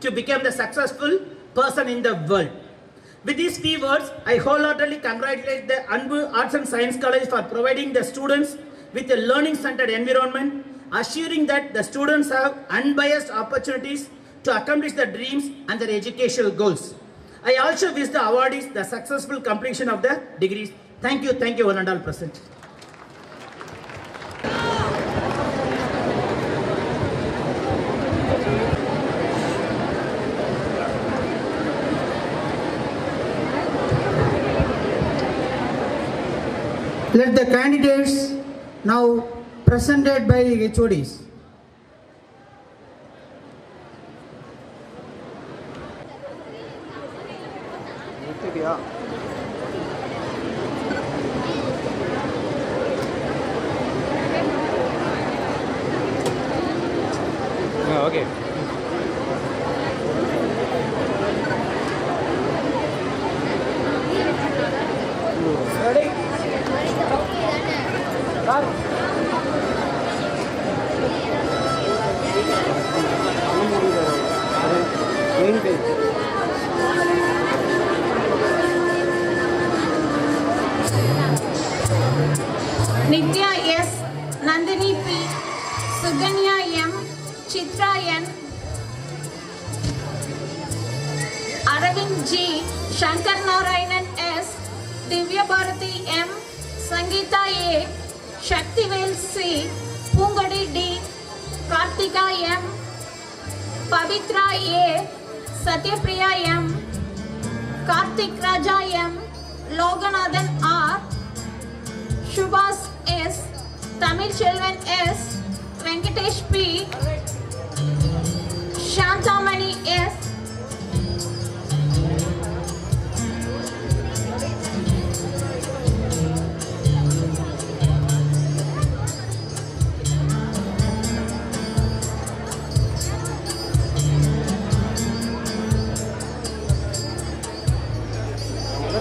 Speaker 6: to become the successful person in the world. With these few words, I wholeheartedly congratulate the ANBU Arts and Science College for providing the students with a learning-centered environment, assuring that the students have unbiased opportunities to accomplish their dreams and their educational goals. I also wish the awardees the successful completion of the degrees. Thank you, one and all present.
Speaker 3: Let the candidates now presented by HODs.
Speaker 1: Okay. Ready? Start.
Speaker 2: Nitya S, Nandini P, Suganya M, Chitra N, Aravind G, Shankar Narayanan S, Divya Bharati M, Sangeeta A, Shaktivel C, Pungadi D, Kartika M, Pavitra A, Satyapriya M, Kartik Raja M, Loganathan R, Shubhas S, Tamil Chelvan S, Venkatesh P, Shantamani S,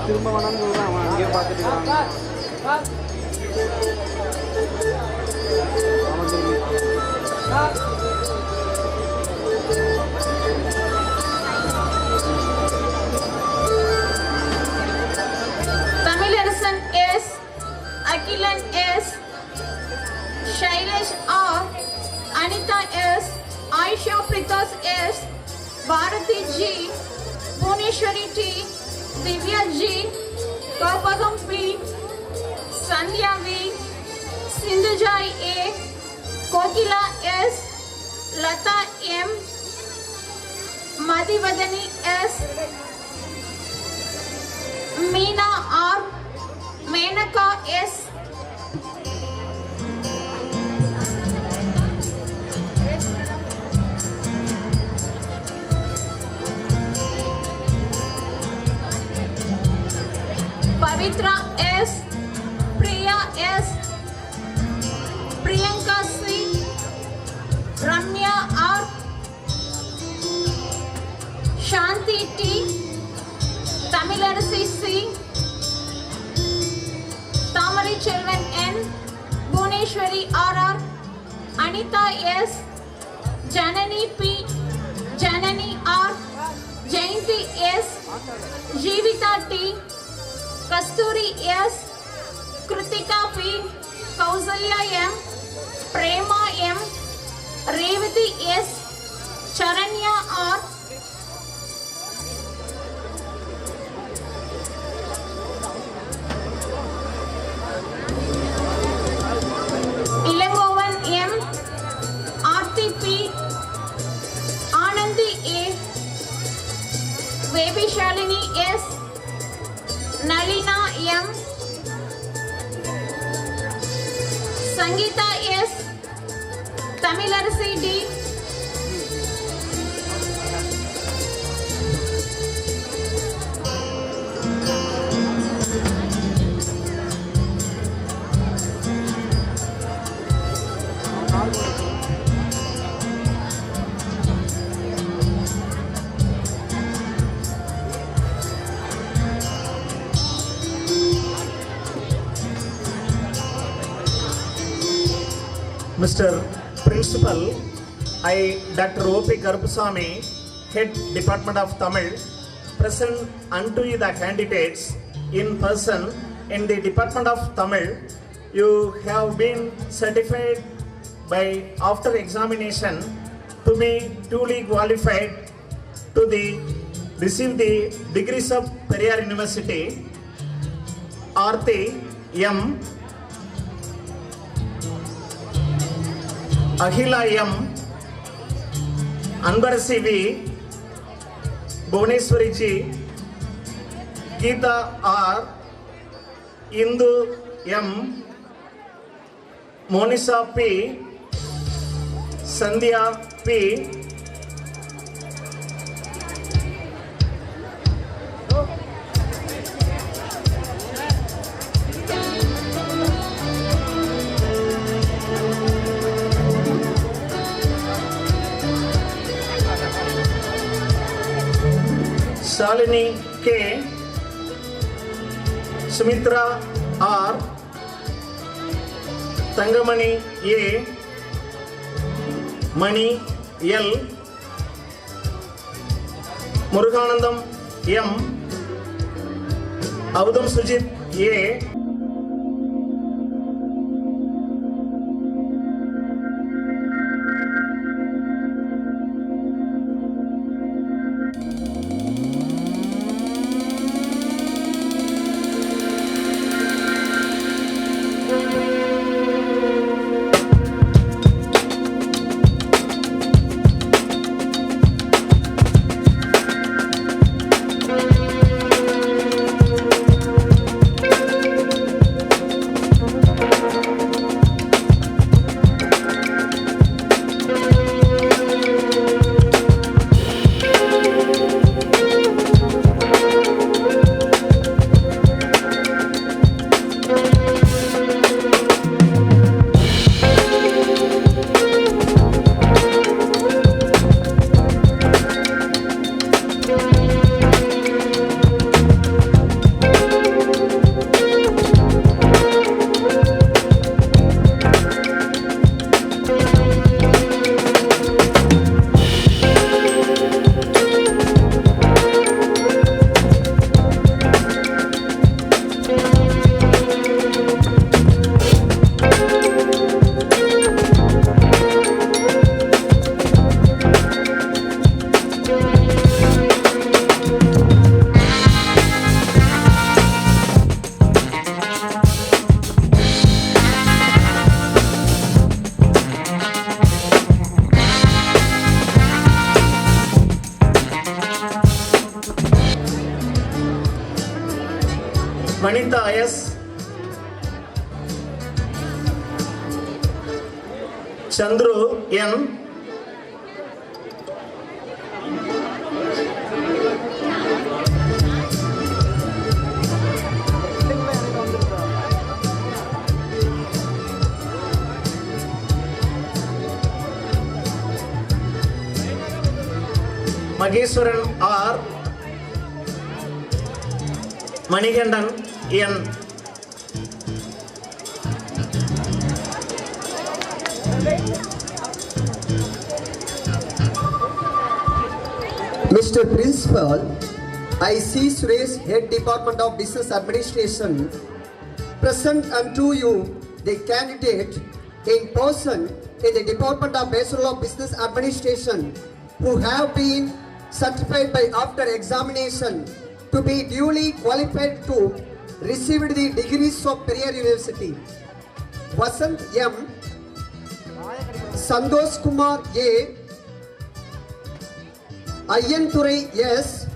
Speaker 1: திரும்ப வேணாம்னு சொல்லுவான், அவன் அங்கேயே பார்த்துட்டு
Speaker 2: Tamilarasan S, Akilan S, Shailesh R, Anita S, Aisha Pritas S, Bharati G, Bhuneshwari T, Divya G, Kaupagam P, Sandhya V, Sindhuja A, Kokila S, Lata M, Madhivadani S, Meena R, Menaka S, Pavitra S, Priya S, Priyanka C, Ramya R, Shanti T, Tamilarasi C, Tamari Chelvan N, Bhuneshwari RR, Anita S, Janani P, Janani R, Jayanti S, Jeevita T, Kasturi S, Kritika P, Kausalya M, Prema M, Revati S, Charanya R, Ilangovan M, Aarti P, Anandi A, Baby Shalini S, Nalina M, Sangeeta S, Tamilarasi D,
Speaker 7: Mr. Principal, I, Dr. O.P. Karupasamy, Head Department of Tamil, present unto you the candidates in person in the Department of Tamil. You have been certified by after examination to be duly qualified to receive the degrees of Periyar University. Aarti M, Ahila M, Anbarasi V, Bhuneshwari G, Geeta R, Indu M, Monisha P, Sandhya P, Shalini K, Sumitra R, Tangamani A, Mani L, Muruganandam M, Avudam Sujit A, Vanitha S. Chandru N. Mageswaran R. Manigandan N.
Speaker 8: Mr. Principal, I see Suresh, Head Department of Business Administration, present unto you the candidate in person in the Department of Bachelor of Business Administration who have been certified by after examination to be duly qualified to receive the degrees of Periyar University. Vasant M. Santosh Kumar A. Ayyanturai S.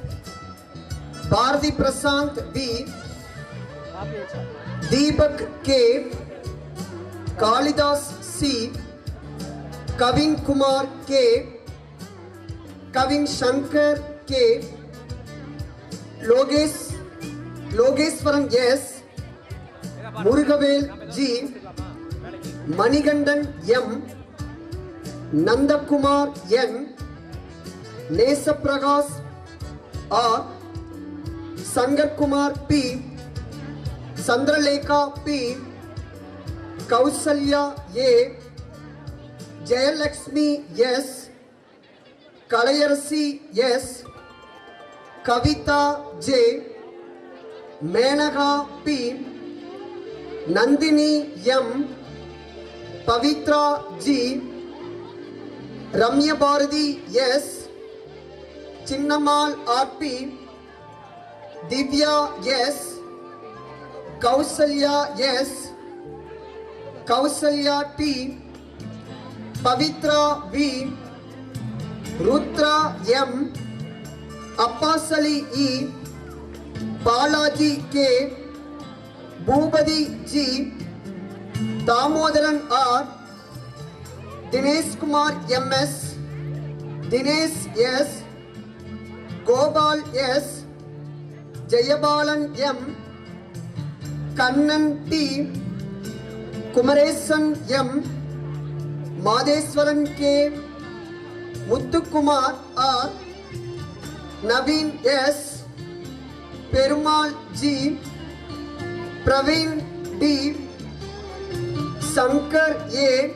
Speaker 8: Bharati Prasant B. Deepak K. Kalidas C. Kavin Kumar K. Kavin Shankar K. Logeswaran S. Murugavel G. Manigandan M. Nandakumar N. Nesaprakash R. Sangar Kumar P. Sandralekha P. Kausalya A. Jayalakshmi S. Kalayarasi S. Kavita J. Menaka P. Nandini M. Pavitra G. Ramya Bharati S. Chinnamal RP. Divya S. Kausalya S. Kausalya T. Pavitra V. Rudra M. Appasali E. Balaji K. Bhubadi G. Damodaran R. Dinesh Kumar MS. Dinesh S. Gopal S. Jayabalan M. Kannan T. Kumaresan M. Madheswaran K. Muthukumar R. Naveen S. Perumal G. Praveen D. Shankar A.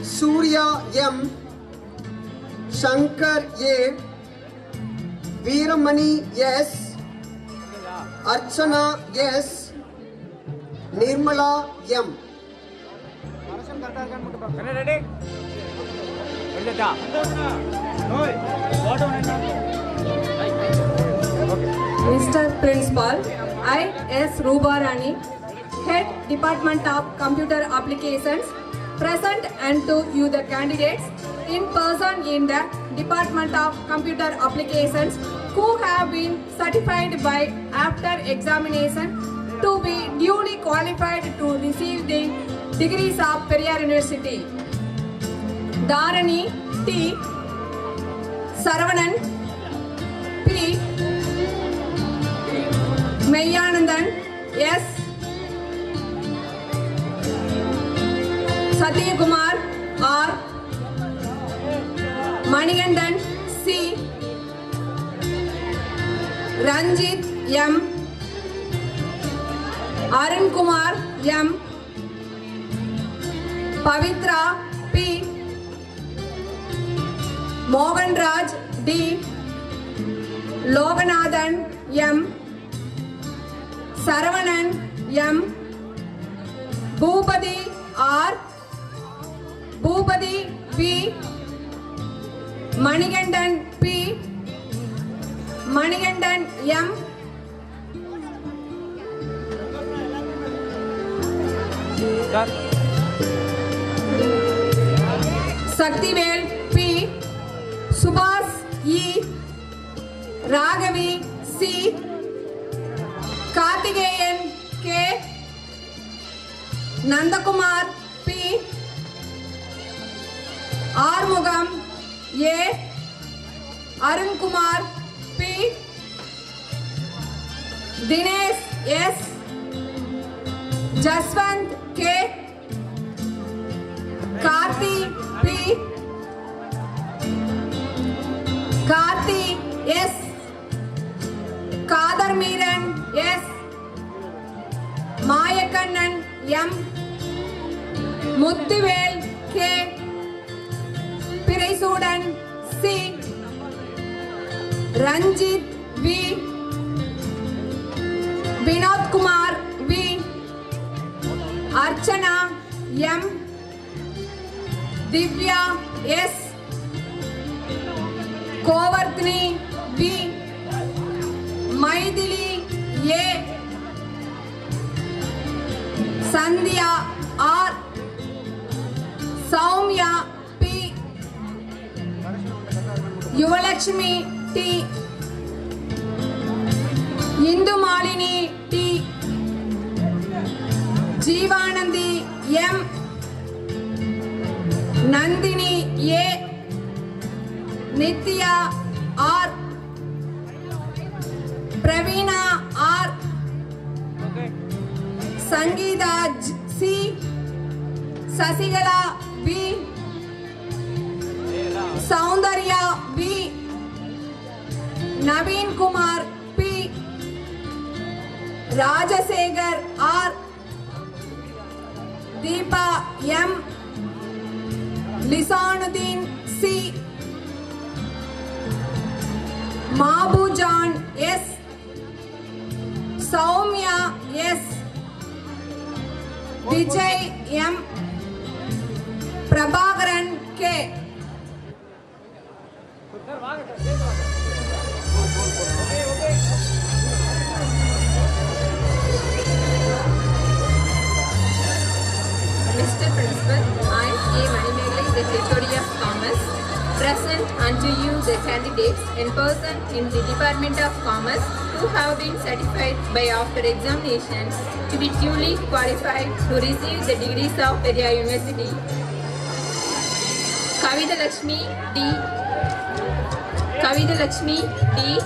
Speaker 8: Surya M. Shankar A. Veeramani S. Archana S. Nirmala M.
Speaker 2: Mr. Principal, I S. Rubarani, Head Department of Computer Applications, present unto you the candidates in person in the Department of Computer Applications who have been certified by after examination to be duly qualified to receive the degrees of Periyar University. Dharani T. Saravanan P. Mayyanandan S. Satyakumar R. Manigandan C. Ranjit M. Arun Kumar M. Pavitra P. Mohan Raj D. Loganathan M. Saravanan M. Bhupati R. Bhupati P. Manigandan P. Manigandan M. Saktivel P. Subhas E. Raghavi C. Karthigeyan K. Nandakumar P. Armugam A. Arunkumar P. Dinesh S. Jaswant K. Karthi P. Karthi S. Kadar Meeran S. Mayakannan M. Muthivel K. Piraisudan C. Ranjit V. Vinod Kumar V. Archana M. Divya S. Kovardhini V. Maithili A. Sandhya R. Soumya P. Yuvalakshmi T. Indumalini T. Jeevanandi M. Nandini A. Nitya R. Pravina R. Sangeeta C. Sasigala B. Soundarya B. Naveen Kumar P. Rajasekhar R. Deepa M. Lisanuddin C. Mabu John S. Soumya S. Vijay M. Prabhakaran K.
Speaker 9: Mr. Principal, I, A. Manimegla, the Secretary of Commerce, present unto you the candidates in person in the Department of Commerce who have been certified by after examinations to be duly qualified to receive the degrees of Peria University. Kavita Lakshmi D. Kavita Lakshmi D.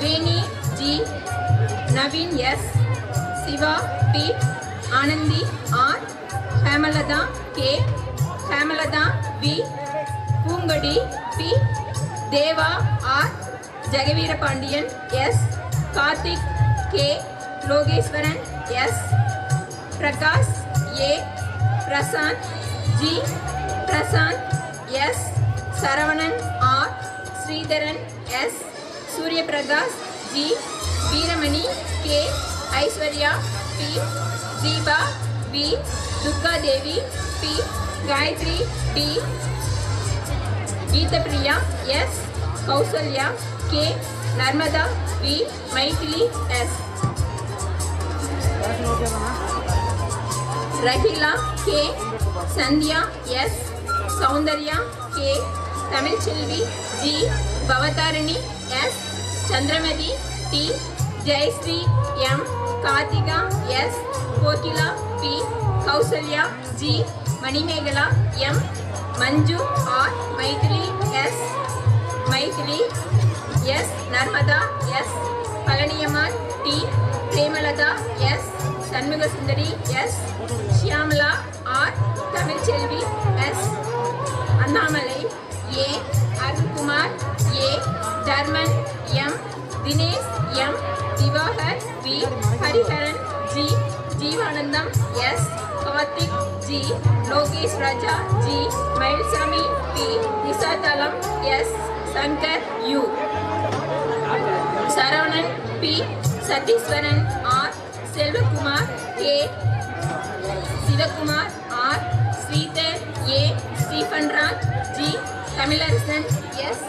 Speaker 9: Veni G. Naveen S. Siva P. Anandi R. Hemalada K. Hemalada V. Pungadi P. Deva R. Jagaveera Pandiyan S. Karthik K. Logeshwaran S. Prakash A. Prasant G. Prasant S. Saravanan R. Sridharan S. Surya Prakash G. Veeramani K. Aishwarya P. Deepa B. Durga Devi P. Gayatri D. Geeta Priya S. Kausalya K. Narmada V. Maithili S. Rahila K. Sandhya S. Soundarya K. Tamil Chelvi G. Bavatarani S. Chandramati T. Jayasri M. Karthika S. Kokila P. Kausalya G. Manimegala M. Manju R. Maithili S. Maithili S. Narmada S. Palaniyaman T. Premalata S. Shanmugasundari S. Shyamala R. Tamil Chelvi S. Annamalai A. Arunkumar A. Dharman M. Dinesh M. Divakar V. Hariharan G. Jeevanandam S. Karthik G. Lokesh Raja G. Mailsami P. Nisatalam S. Sankar U. Saravanan P. Satiswaran R. Selvakumar K. Sivakumar R. Sridhar A. Stephen Raj G. Tamilarasan S.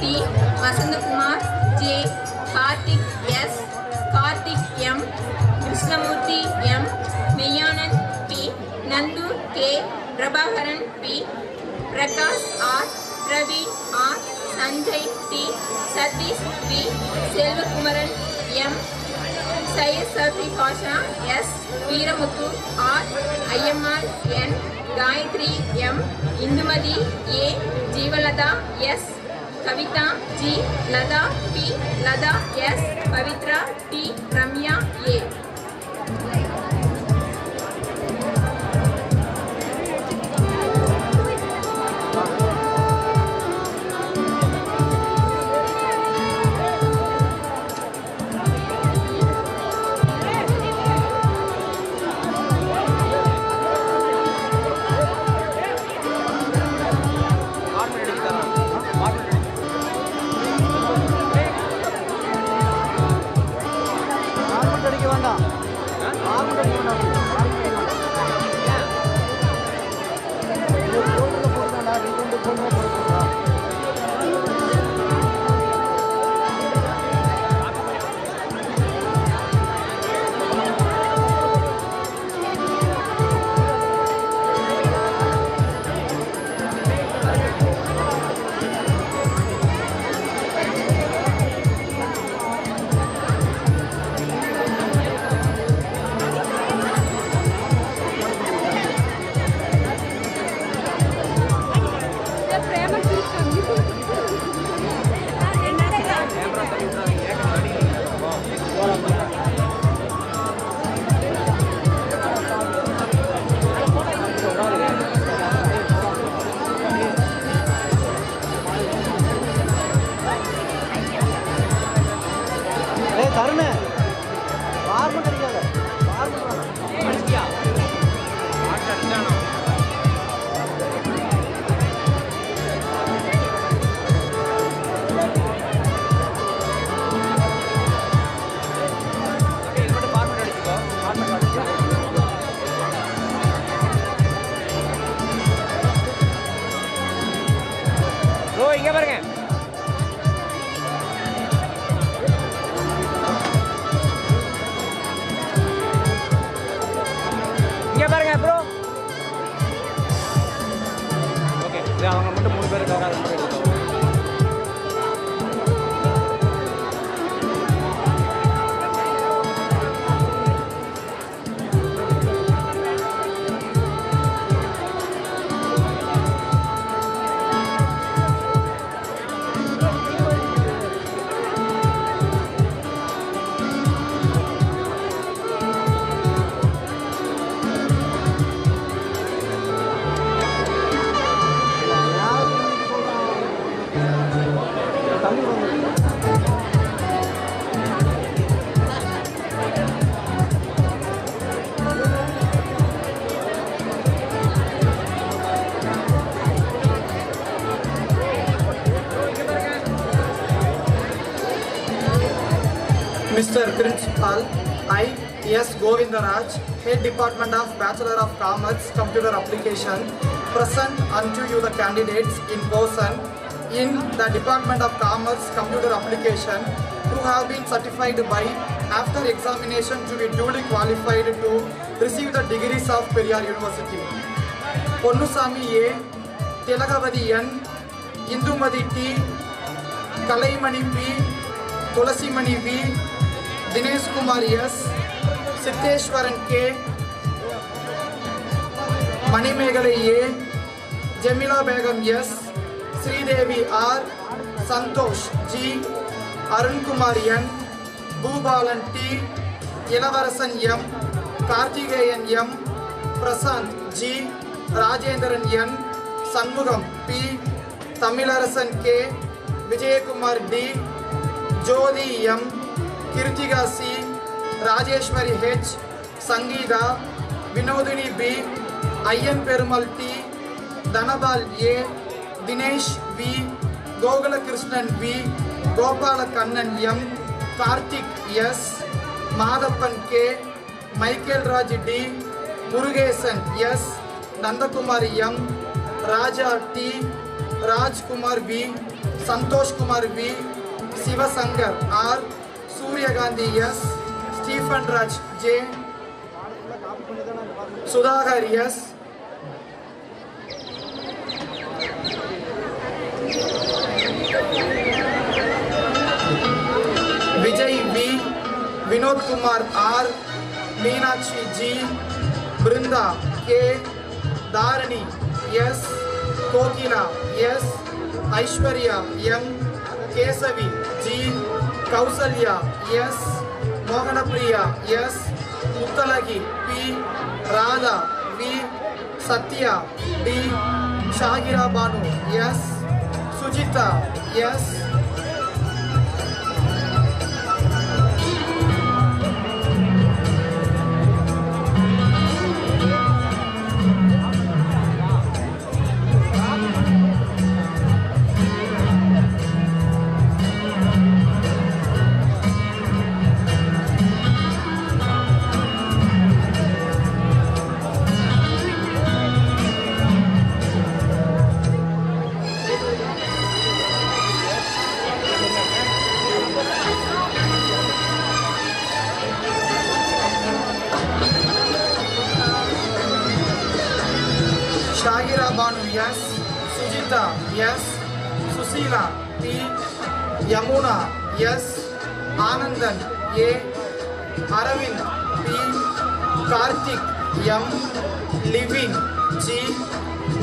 Speaker 9: T. Vasandakumar J. Karthik S. Karthik M. Krishnamurthy M. Meyanand P. Nandu K. Prabhakaran P. Prakash R. Ravi R. Sanjay T. Satish B. Selvakumaran M. Syed Safi Pasha S. Veeramuthu R. IMR N. Gayatri M. Indumadi A. Jeevalada S. Kavita G. Lada P. Lada S. Pavitra T. Ramya A.
Speaker 3: Mr. Principal, I, S. Govindaraj, Head Department of Bachelor of Commerce, Computer Application, present unto you the candidates in person in the Department of Commerce, Computer Application, who have been certified by, after examination, to be duly qualified to receive the degrees of Periyar University. Ponnusami A, Tilagavadi N, Indumadi T, Kalaimani P, Tulasimani V, Dinesh Kumar S, Siddheshwaran K, Manimegalai A, Jamila Begum S, Sridevi R, Santosh G, Arun Kumar N, Bhubalan T, Ilavarasan M, Karthikeyan M, Prasant G, Rajendran N, Sanmugam P, Tamilarasan K, Vijayakumar D, Jodi M, Kirtiga C, Rajeshwari H, Sangeeta, Vinodini B, Ayyan Perumal T, Dhanabal A, Dinesh V, Gogala Krishnan V, Gopala Kannan M, Karthik S, Madhapan K, Michael Raj D, Murugesan S, Nandakumari M, Raja T,
Speaker 10: Rajkumar V, Santosh Kumar V, Sivasankar R, Suryagandhi S, Stephen Raj J, Sudhakar S, Vijay V, Vinod Kumar R, Meenakshi G, Brinda K, Dharani S, Kokila S, Aishwarya M, Kesavi G, Kausalya S, Mohanapriya S, Muttalagi P, Radha V, Satya D, Shagira Banu S, Sujita S, Shagira Banu yes, Sujita yes, Susila P, Yamuna yes, Anandan A, Aravind P, Karthik M, Living G,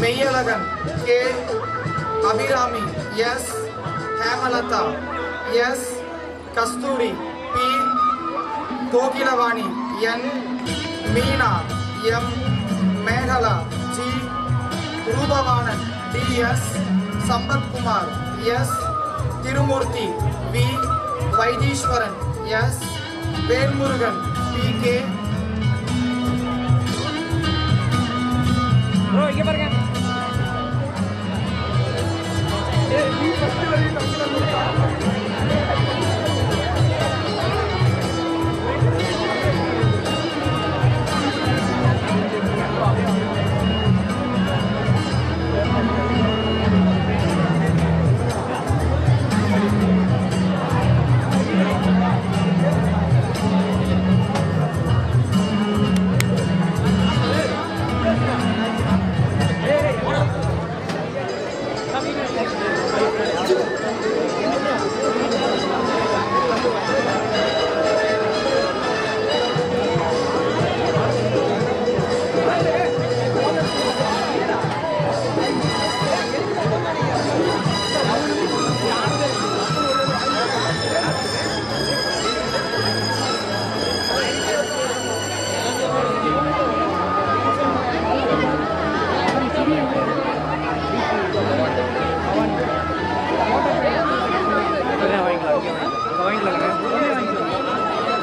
Speaker 10: Meyalagan K, Abhirami yes, Hemalata yes, Kasturi P, Kokilavani N, Meena M, Meghala G, Rubavanan D.S. Sambat Kumar S. Tirumurthy V. Vaidishwaran S. Velmurugan P.K.
Speaker 1: Bro, இங்க பாருங்க.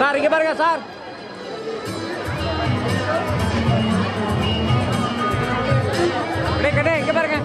Speaker 1: Sir இங்க பாருங்க sir. கடை இங்க பாருங்க.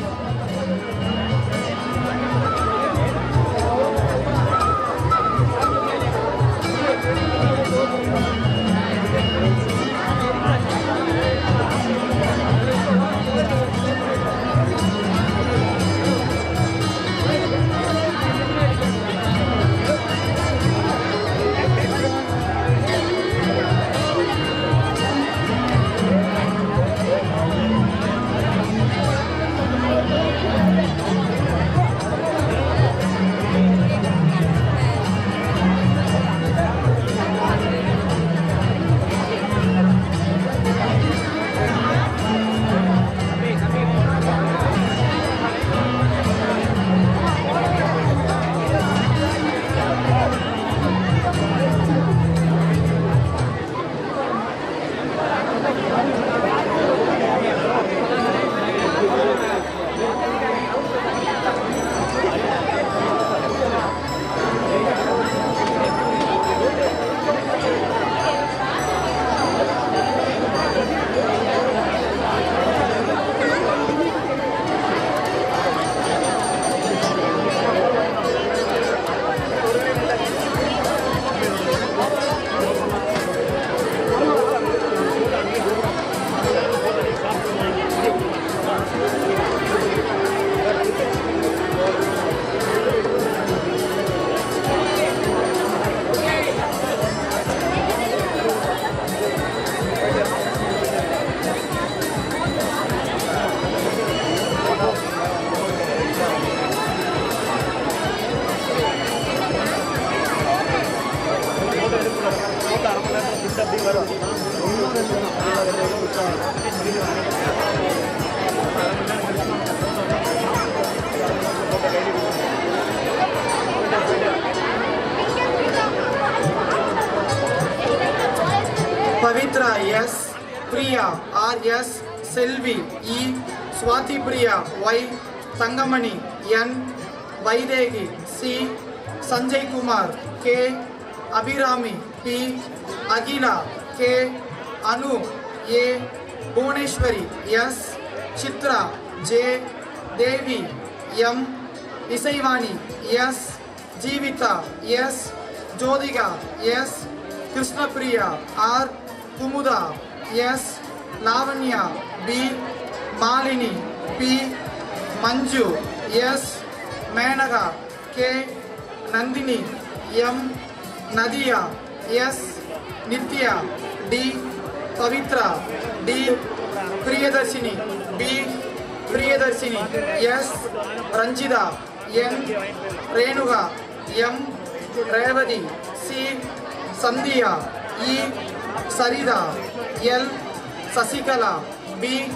Speaker 10: Pavitra S, Priya R.S, Selvi E, Swati Priya Y, Tangamani N, Vaidegi C, Sanjay Kumar K, Abhirami P, Agila K, Anu A, Bhuvaneshwari S, Chitra J, Devi M, Isaivani S, Jeevitha S, Jodhiga S, Krishna Priya R, Kumuda S, Lavanya B, Malini P, Manju S, Managa K, Nandini M, Nadia S, Nitya D, Pavitra D, Priyadarshini B, Priyadarshini S, Ranjida N, Renuga M, Revati C, Sandhya E, Sarida L, Sasikala B.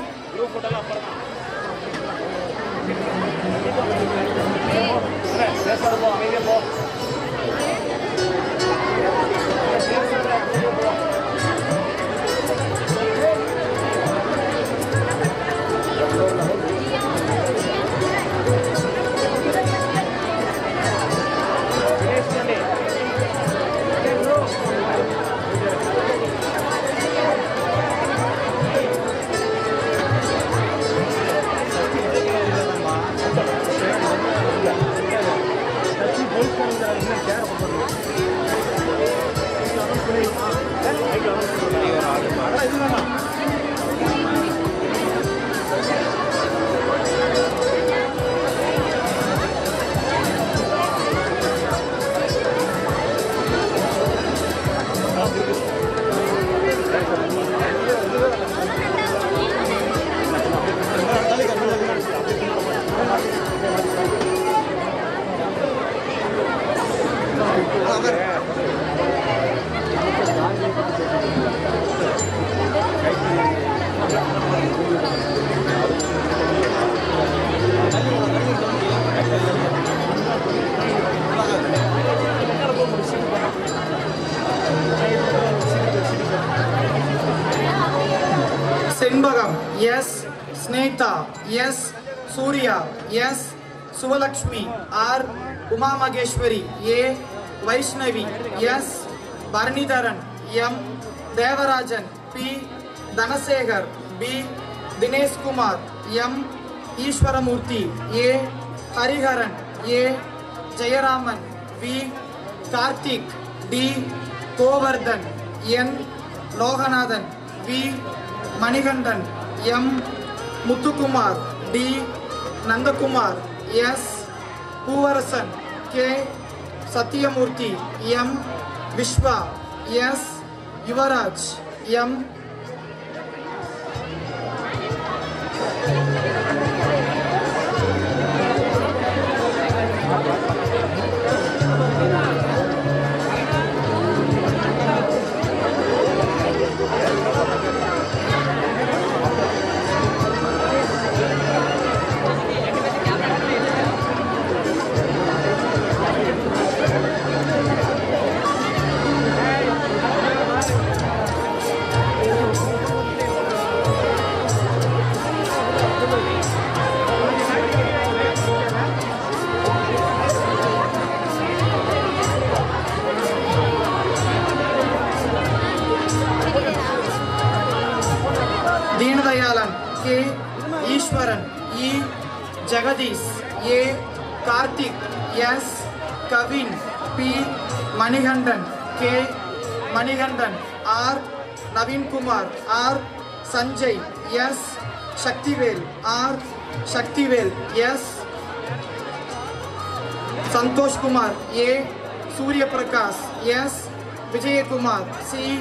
Speaker 10: Senbagam yes, Sneta yes, Surya yes, Suvalakshmi R, Uma Mageshwari A, Vaishnavi yes, Bharanidharan M, Devarajan P, Dhanasekhar B, Dinesh Kumar M, Ishwaramurthy A, Hariharan A, Jayaraman V, Karthik D, Govardhan N, Loganathan V, Manikandan M, Muthukumar D, Nandakumar S, Puvarasan K, Satyamurthy M, Vishwa S, Yuvaraj M. Deenadayalan K, Ishwaran E, Jagadish A, Karthik S, Kavin P, Manikandan K, Manikandan R, Naveen Kumar R, Sanjay S, Shaktivel R, Shaktivel S, Santosh Kumar A, Surya Prakash S, Vijay Kumar C,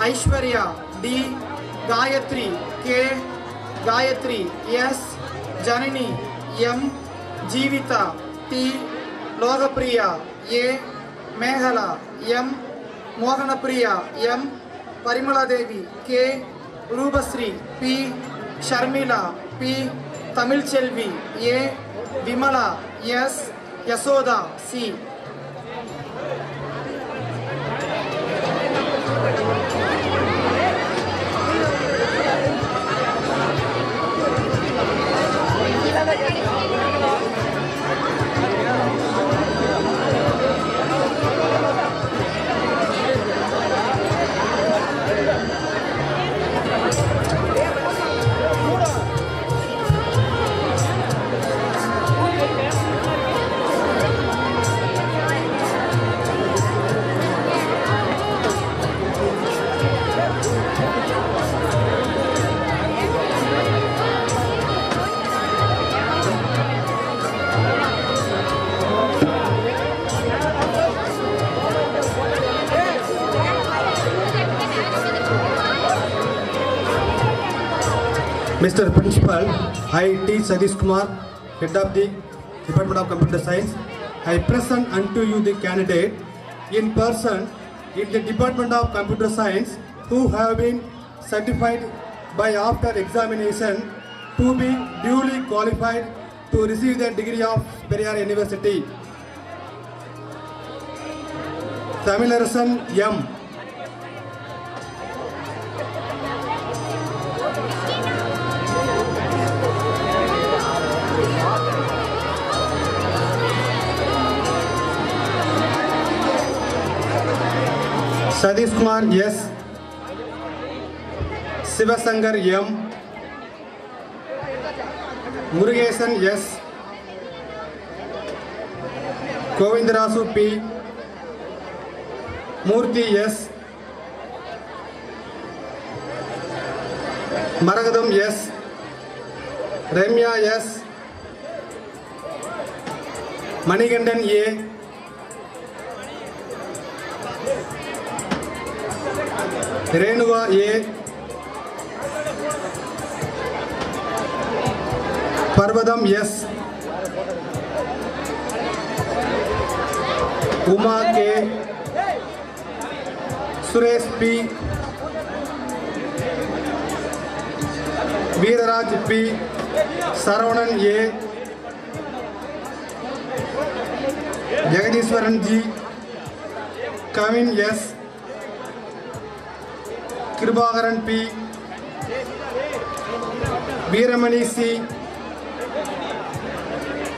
Speaker 10: Aishwarya D, Gayatri K, Gayatri S, Janani M, Jeevitha T, Logapriya A, Meghala M, Mohanapriya M, Parimala Devi K, Rubasri P, Sharmila P, Tamil Chelvi A, Vimala S, Yasoda C.
Speaker 11: Mr. Principal, I T. Sadish Kumar, Head of the Department of Computer Science, I present unto you the candidate in person in the Department of Computer Science who have been certified by after examination to be duly qualified to receive the degree of Periyar University. Tamilarasan M. Sadish Kumar S. Sivasangar M. Murugesan S. Govindarasu P. Murthy S. Maragadam S. Ramya S. Manigandan A. Renuga A. Parvadam S. Uma K. Suresh P. Veeraraj P. Saravanan A. Jagadishwaran G. Kavin S. Kribagaran P. Veeramani C.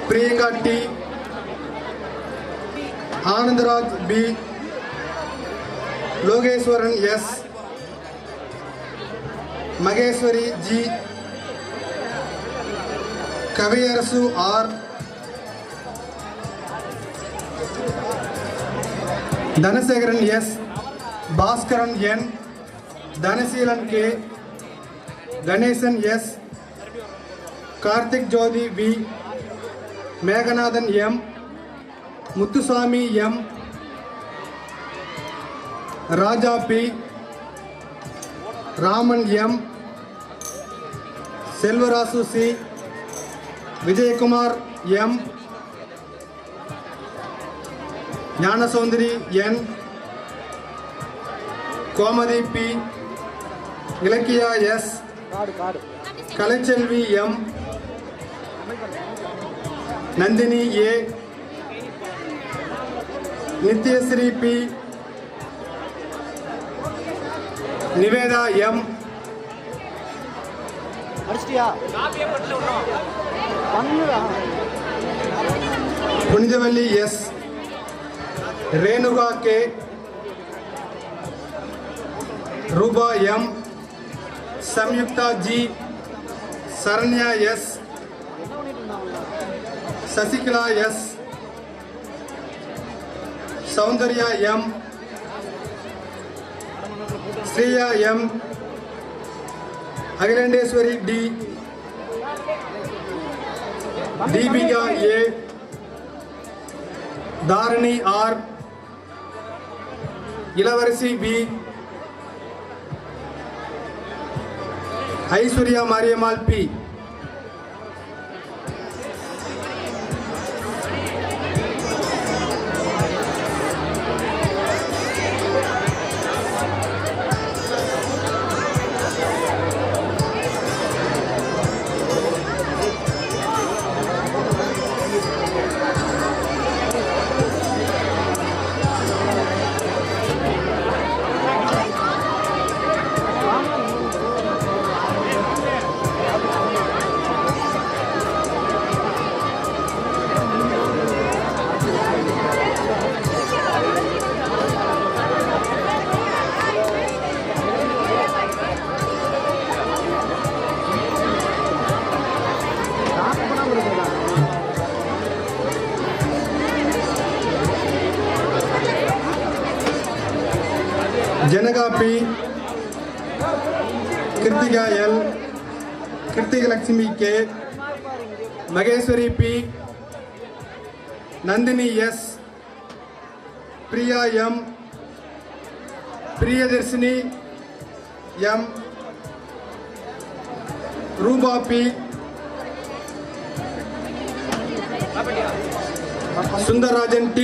Speaker 11: Priyanka T. Anandaraj B. Logeshwaran S. Mageshwari G. Kaviyarasu R. Dhanasekaran S. Bhaskaran N. Dhanasilan K. Ganesan S. Karthik Jyoti V. Meghanathan M. Muthuswamy M. Raja P. Raman M. Selvarasu C. Vijayakumar M. Jnanasundari N. Komadi P. Ilakkiya S. Kalachelvi M. Nandini A. Nityasri P. Niveda M. Punidavalli S. Renuga K. Ruba M. Samyukta G. Saranya S. Sasikala S. Soundarya M. Sriya M. Agilandeswari D. Deepika A. Dharani R. Ilavarasi B. Aishwarya Mariammal P. Janaka P. Kirtika L. Kirtika Lakshmi K. Mageshwari P. Nandini S. Priya M. Priyadarshini M. Ruba P. Sundarajan T.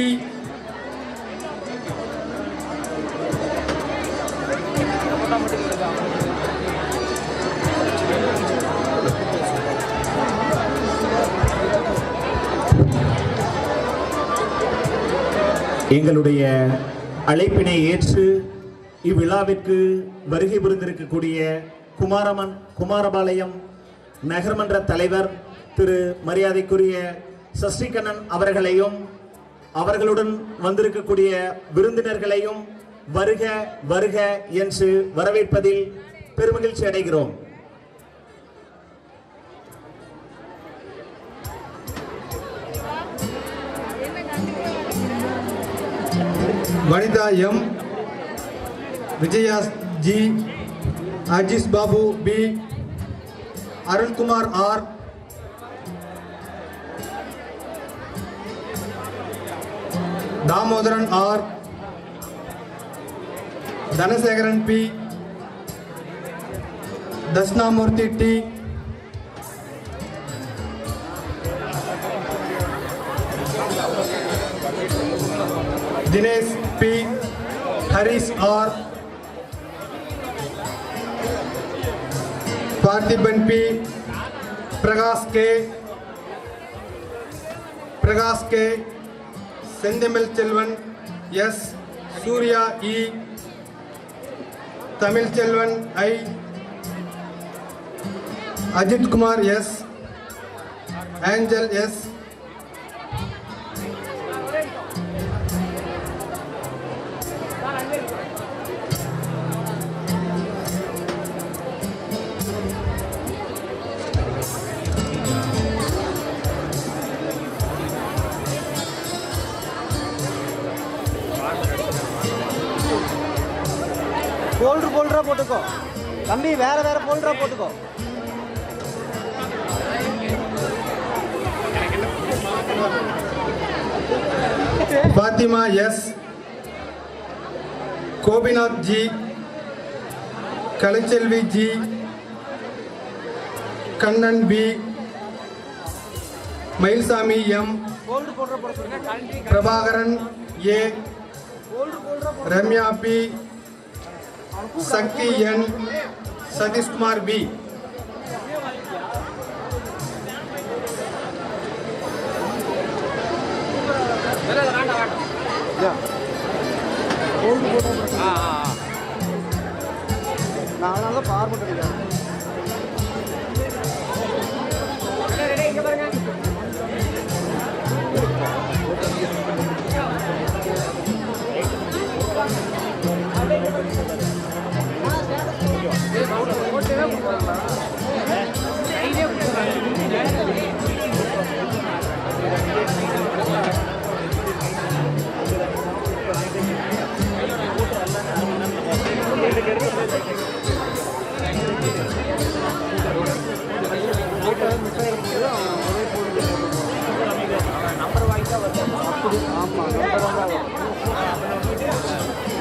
Speaker 7: எங்களுடைய அழைப்பினை ஏற்று இவ்விழாவிற்கு வருகை புரிந்திருக்கக்கூடிய குமாரபாளையம் நகர்மன்ற தலைவர் திரு மரியாதைக்குரிய சஷ்டிகண்ணன் அவர்களையும் அவர்களுடன் வந்திருக்கக்கூடிய விருந்தினர்களையும் வருக வருக என்று வரவேற்பதில் பெருமகிழ்ச்சி அடைகிறோம்.
Speaker 11: Vanitha M, Vijaya G, Ajis Babu B, Arun Kumar R, Damodaran R, Dhanasekaran P, Dasnamurthy T, Dinesh P, Harish R, Parthiban P, Prakash K, Sendimil Chelvan S, Surya E, Tamil Chelvan I, Ajit Kumar S, Angel S,
Speaker 1: போல்டரா போட்டுக்கோ தம்பி, வேற போல்டரா போட்டுக்கோ.
Speaker 11: Fatima S, Kobinath G, Kalichelvi G, Kannan B, Mailsami M, Prabhakaran A, Ramya P, Sakti N, Satish Kumar B.
Speaker 1: நான் பார் பண்ணிருக்கேன்.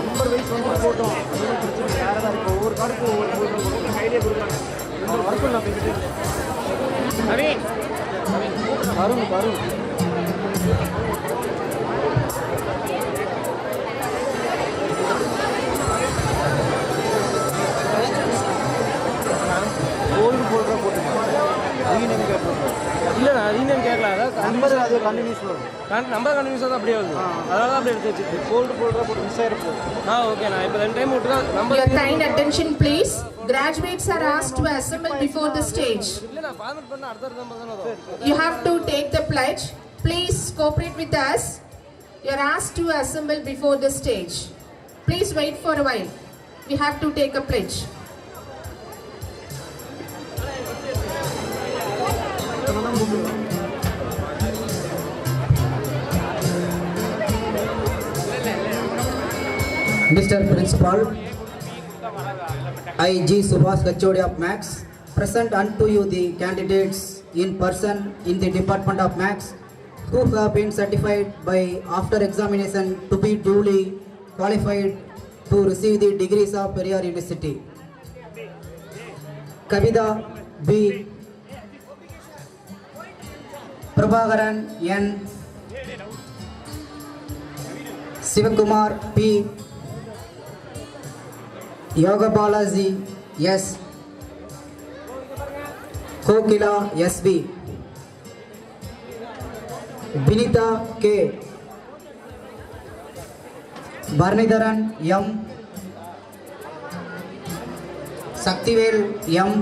Speaker 1: Number wise வந்து போட்டோம். வேறு தான் இப்போ ஒவ்வொரு கார்டுக்கு ஒவ்வொரு ஐடியா கொடுக்குறாங்க. ஒர்க்கு நான் பேசிட்டு வரும் கோல்டு போல்டரா போட்டுருக்கேன். ரீநேம் கேட்போம். இல்லைண்ணா ரீநேம் கேட்கல. அதாவது நம்பர் அது கண்டினியூஸ் வரும். நம்பர் கண்டினியூஸாக தான் அப்படியே வருது. அதனால தான் அப்படியே எடுத்து வச்சுருக்கு. கோல்டு போல்டரா போட்டு மிஸ் ஆகிருக்கு. ஓகேண்ணா. இப்போ 2 டைம் விட்டு தான் number.
Speaker 2: Your kind attention please. Graduates are asked to assemble before the stage.
Speaker 1: இல்லைண்ணா ஃபார்மேட் பண்ண அடுத்த நம்பர் தானே வரும்.
Speaker 2: You have to take the pledge. Please cooperate with us. You are asked to assemble before the stage. Please wait for a while. We have to take a pledge.
Speaker 3: Mr. Principal, I G Subhas HOD of Max, present unto you the candidates in person in the Department of Max who have been certified by after examination to be duly qualified to receive the degrees of Periyar University. Kavida B. Prabhakaran N. Sivakumar P. Yoga Balaji S. Kokila SB. Binita K. Bharnidharan M. Saktivel M.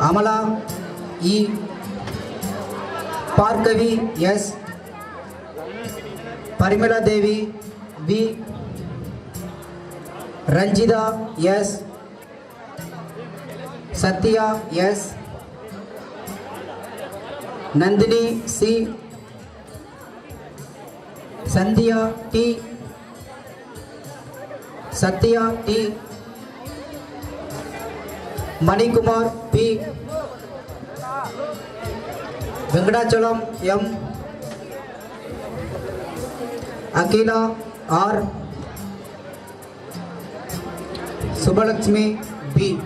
Speaker 3: Amala E. Parkavi S. Parimala Devi B. Ranjida S. Satya S. Nandini C. Sandhya T. Satya T. Manikumar P. Venkatachalam M. Akila R. Subbalakshmi B.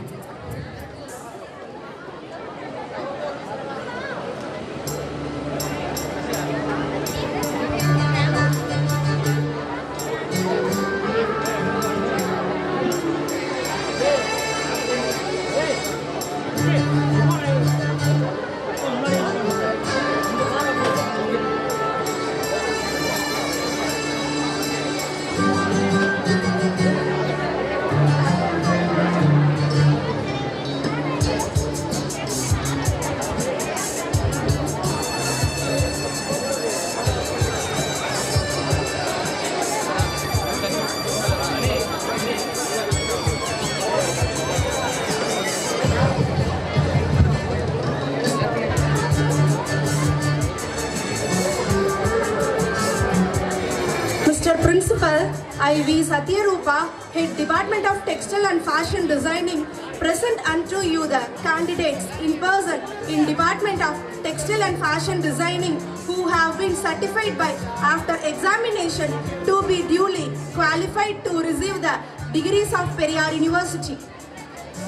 Speaker 2: I.V. Satyarupa, Head Department of Textile and Fashion Designing, present unto you the candidates in person in Department of Textile and Fashion Designing who have been certified by after examination to be duly qualified to receive the degrees of Periyar University.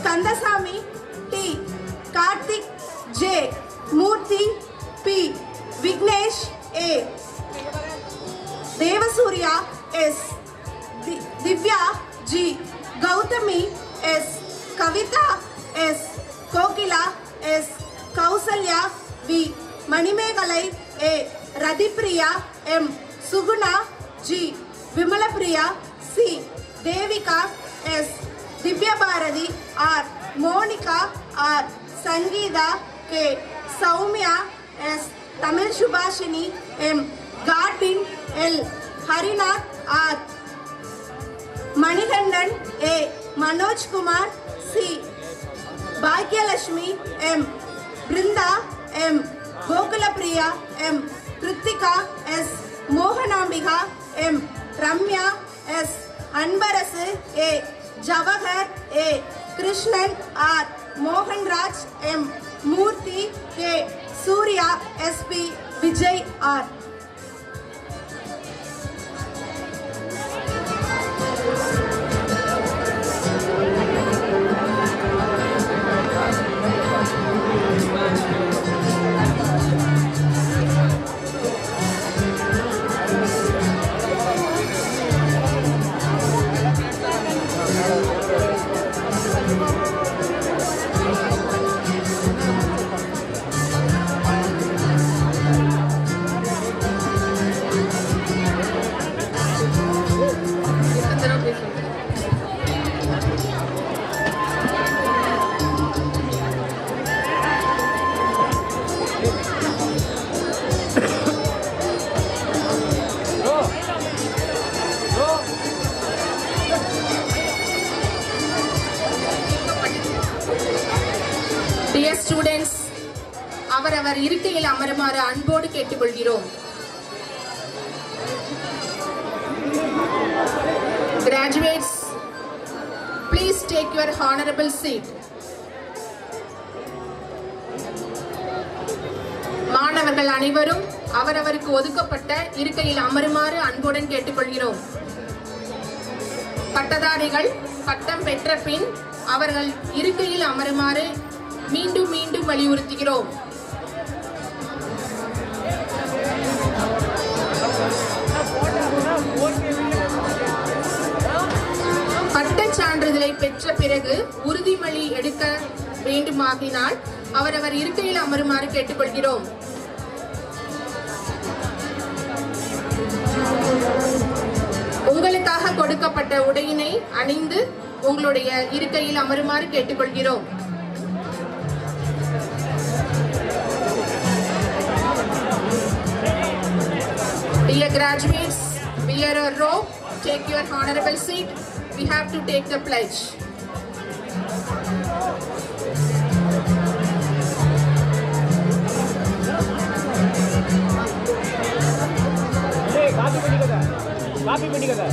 Speaker 2: Kandasamy T. Karthik J. Murthy P. Vignesh A. Devasurya S. Divya G. Gautami S. Kavita S. Kokila S. Kausalya V. Manimegalai A. Radhipriya M. Suguna G. Vimalapriya C. Devika S. Divya Bharati R. Monica R. Sangeeta K. Saumya S. Tamil Shubhashini M. Godwin L. Harinath R. Manikandan A. Manoj Kumar C. Bhagyalakshmi M. Brinda M. Gokulapriya M. Kritika S. Mohanambika M. Ramya S. Anbarasu A. Javahar A. Krishnan R. Mohanraj M. Murthy K. Surya SP. Vijay R.
Speaker 9: Dear students, அவரவர் இருக்கையில் அமருமாறு அன்போடு கேட்டுக்கொள்கிறோம். Graduates, please take your honorable seat. மாணவர்கள் அனைவரும் அவரவருக்கு ஒதுக்கப்பட்ட இருக்கையில் அமருமாறு அன்புடன் கேட்டுக்கொள்கிறோம். பட்டதாரிகள் பட்டம் பெற்ற பின் அவர்கள் இருக்கையில் அமருமாறு மீண்டும் மீண்டும் வலியுறுத்துகிறோம். பட்டச் சான்றிதழை பெற்ற பிறகு உறுதிமொழி எடுக்க வேண்டுமாகினால் அவரவர் இருக்கையில் அமருமாறு கேட்டுக்கொள்கிறோம். உங்களுக்காக கொடுக்கப்பட்ட உடையினை அணிந்து உங்களுடைய இருக்கையில் அமருமாறு கேட்டுக்கொள்கிறோம். Dear graduates, wear a robe, take your honorable seat. We have to take the pledge.
Speaker 1: Copy பண்ணிக்கதா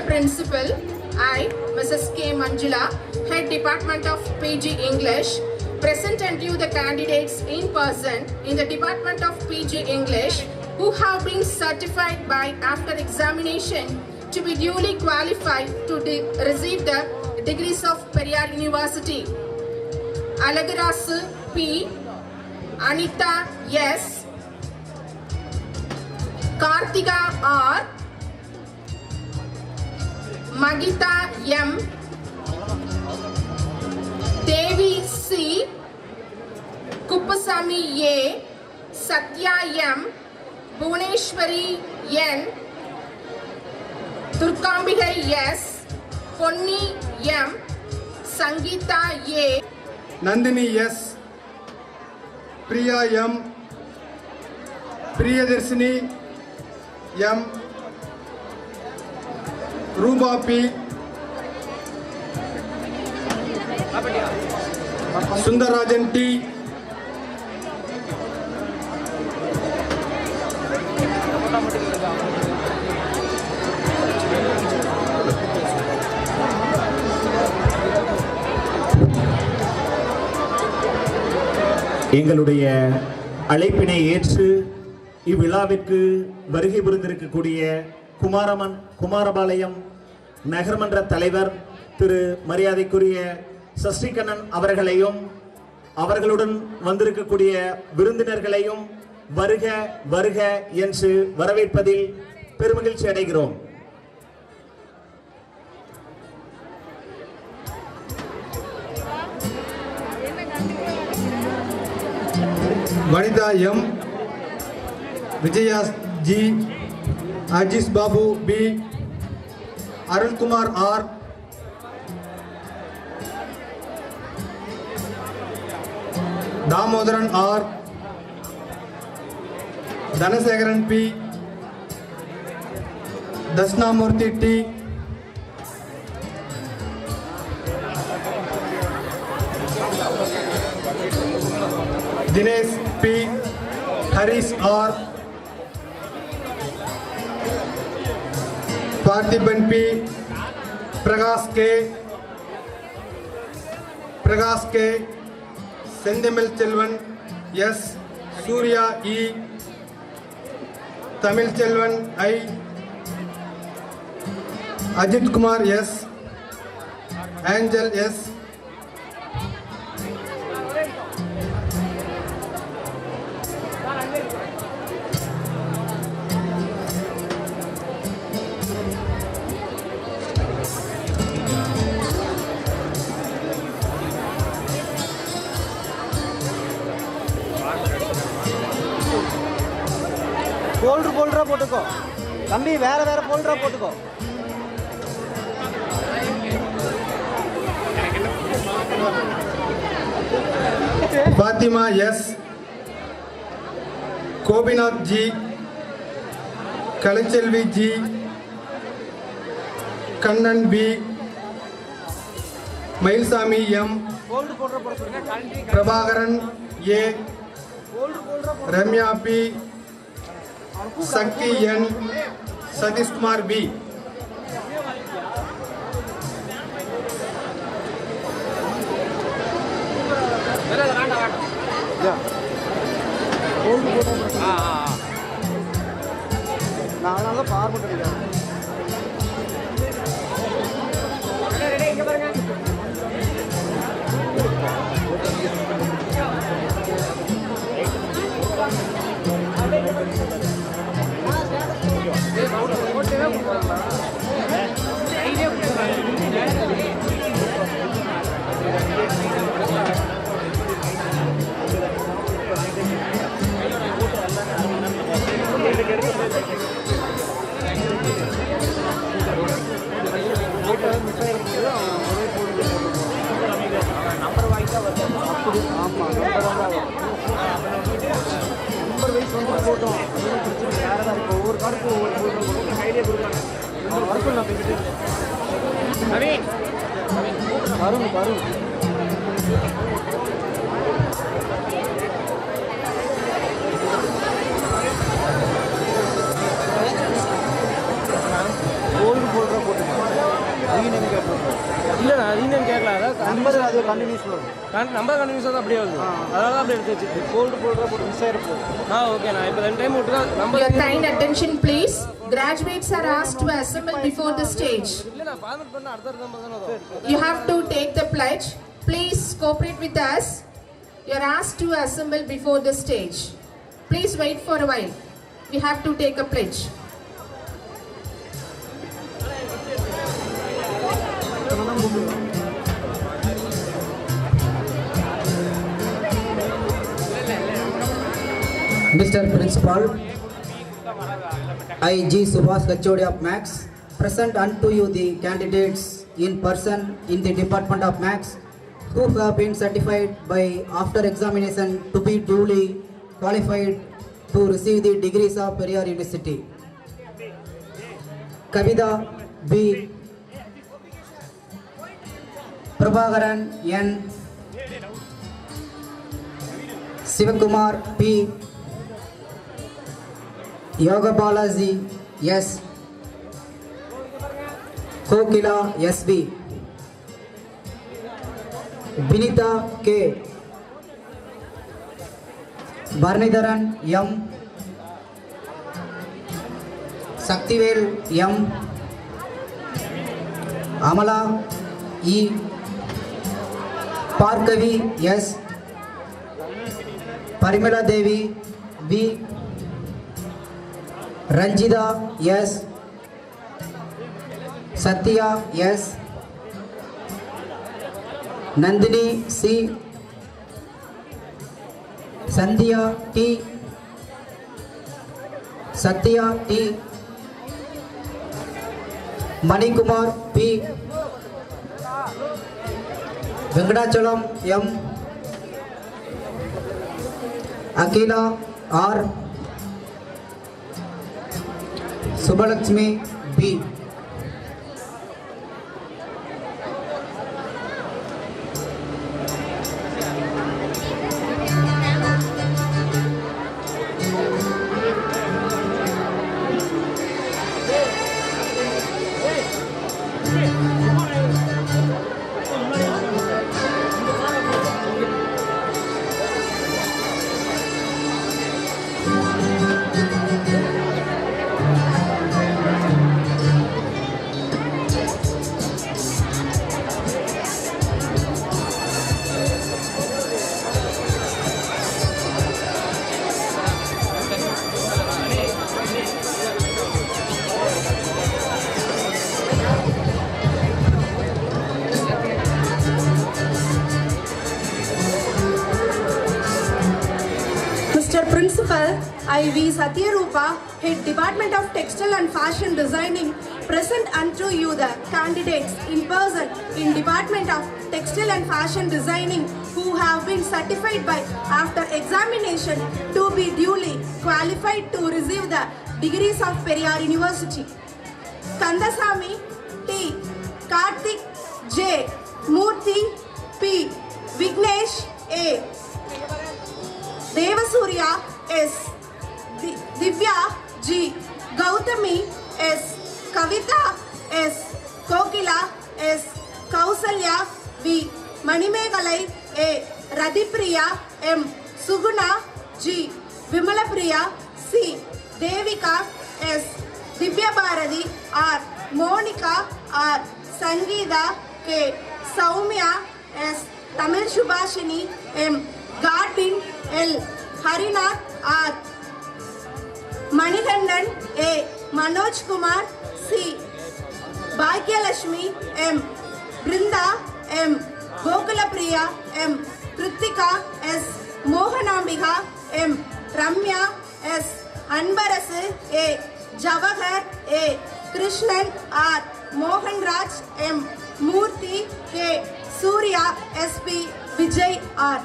Speaker 9: Principal, I, Mrs. K. Manjula, Head Department of PG English, present unto you the candidates in person in the Department of PG English who have been certified by after examination to be duly qualified to receive the degrees of Periyar University. Alagarasu P, Anita S, Kartika R, Magita M, Devi C, Kuppasamy A, Satya M, Bhuvaneshwari N, Turkambigai S, Ponni M, Sangeeta A,
Speaker 11: Nandini S, Priya M, Priyadarshini M, Ruba P, Sundarajan T,
Speaker 7: எங்களுடைய அழைப்பினை ஏற்று இவ்விழாவிற்கு வருகை புரிந்திருக்கக்கூடிய குமாரபாளையம் நகர்மன்ற தலைவர் திரு மரியாதைக்குரிய சஷ்டிகண்ணன் அவர்களையும் அவர்களுடன் வந்திருக்கக்கூடிய விருந்தினர்களையும் வருக வருக என்று வரவேற்பதில் பெருமகிழ்ச்சி அடைகிறோம்.
Speaker 11: Vanitha M, Vijaya G, Ajis Babu B, Arun Kumar R, Damodaran R, Dhanasekaran P, Dasnamurthy T, Dinesh P, Harish R, Parthiban P, Prakash K, Sendimil Chelvan S, Surya E, Tamil Chelvan I, Ajit Kumar S, Angel S,
Speaker 3: போல்டரா போட்டுக்கோ தம்பி, வேற போல்டரா போட்டுக்கோ.
Speaker 11: Fatima S, Gobinath G, Kalachelvi G, Kannan B, Mailsami M, Prabhakaran A, Ramya P, Sakti N, Satish Kumar B.
Speaker 3: நாளாக பார்ப்பட்டு number வாங்கிட்டா வருது. ஆமாம், number wise வந்து போட்டோம். வேறு தான் இப்போ ஒவ்வொரு காருக்கு ஒவ்வொரு ஐடியா கொடுக்குறாங்க. வரக்கும் நான் பேசிட்டு வரும் கோல்டு போல்டராக போட்டுருக்கேன். ரீநேம் கேட்போம். இல்லைண்ணா, ரீநேம் கேட்கல. அதான் நம்பர் அது கண்டினியூஸ் வரும். நம்பர் கண்டினியூஸாக தான் அப்படியே வருது. அதனால தான் அப்படி எடுத்து வச்சுட்டு கோல்டு போல்டராக போட்டு மிஸ் ஆகிருப்போம். ஓகேண்ணா, இப்போ 2 டைம் விட்டு தான் number.
Speaker 2: Your kind attention please. Graduates are asked to assemble before the stage.
Speaker 1: இல்லைண்ணா, ஃபார்மேட் பண்ண அடுத்த நம்பர் தானே வரும்.
Speaker 2: You have to take the pledge. Please cooperate with us. You are asked to assemble before the stage. Please wait for a while. We have to take a pledge.
Speaker 3: Mr. Principal, I G Subhas HOD of Max, present unto you the candidates in person in the Department of Max who have been certified by after examination to be duly qualified to receive the degrees of Periyar University. Kavita B, Prabhakaran N, Sivakumar P, Yoga Balaji S, Kokila SB, Binita K, Barnidharan M, Saktivel M, Amala E, Parkavi S, Parimala Devi B, Ranjida yes, Satya yes, Nandini C, Sandhya T, Satya T, Manikumar P, Venkatachalam M, Akila R, Subbalakshmi B.
Speaker 2: Mr. Principal, I V. Satyarupa, Head Department of Textile and Fashion Designing, present unto you the candidates in person in Department of Textile and Fashion Designing who have been certified by after examination to be duly qualified to receive the degrees of Periyar University. Kandasamy T. Karthik J. Murthy P. Vignesh A. Devasurya S. Divya G. Gautami S. Kavita S. Kokila S. Kausalya V. Manimegalai A. Radipriya M. Suguna G. Vimalapriya C. Devika S. Divya Bharati R. Monica R. Sangeeta K. Saumya S. Tamil Shubhashini M. Godwin L. Harinath R. Manikandan A. Manoj Kumar C. Bhagyalakshmi M. Brinda M. Gokulapriya M. Kritika S. Mohanambika M. Ramya S. Anbarasu A. Javahar A. Krishnan R. Mohanraj M. Murthy K. Surya SP. Vijay R.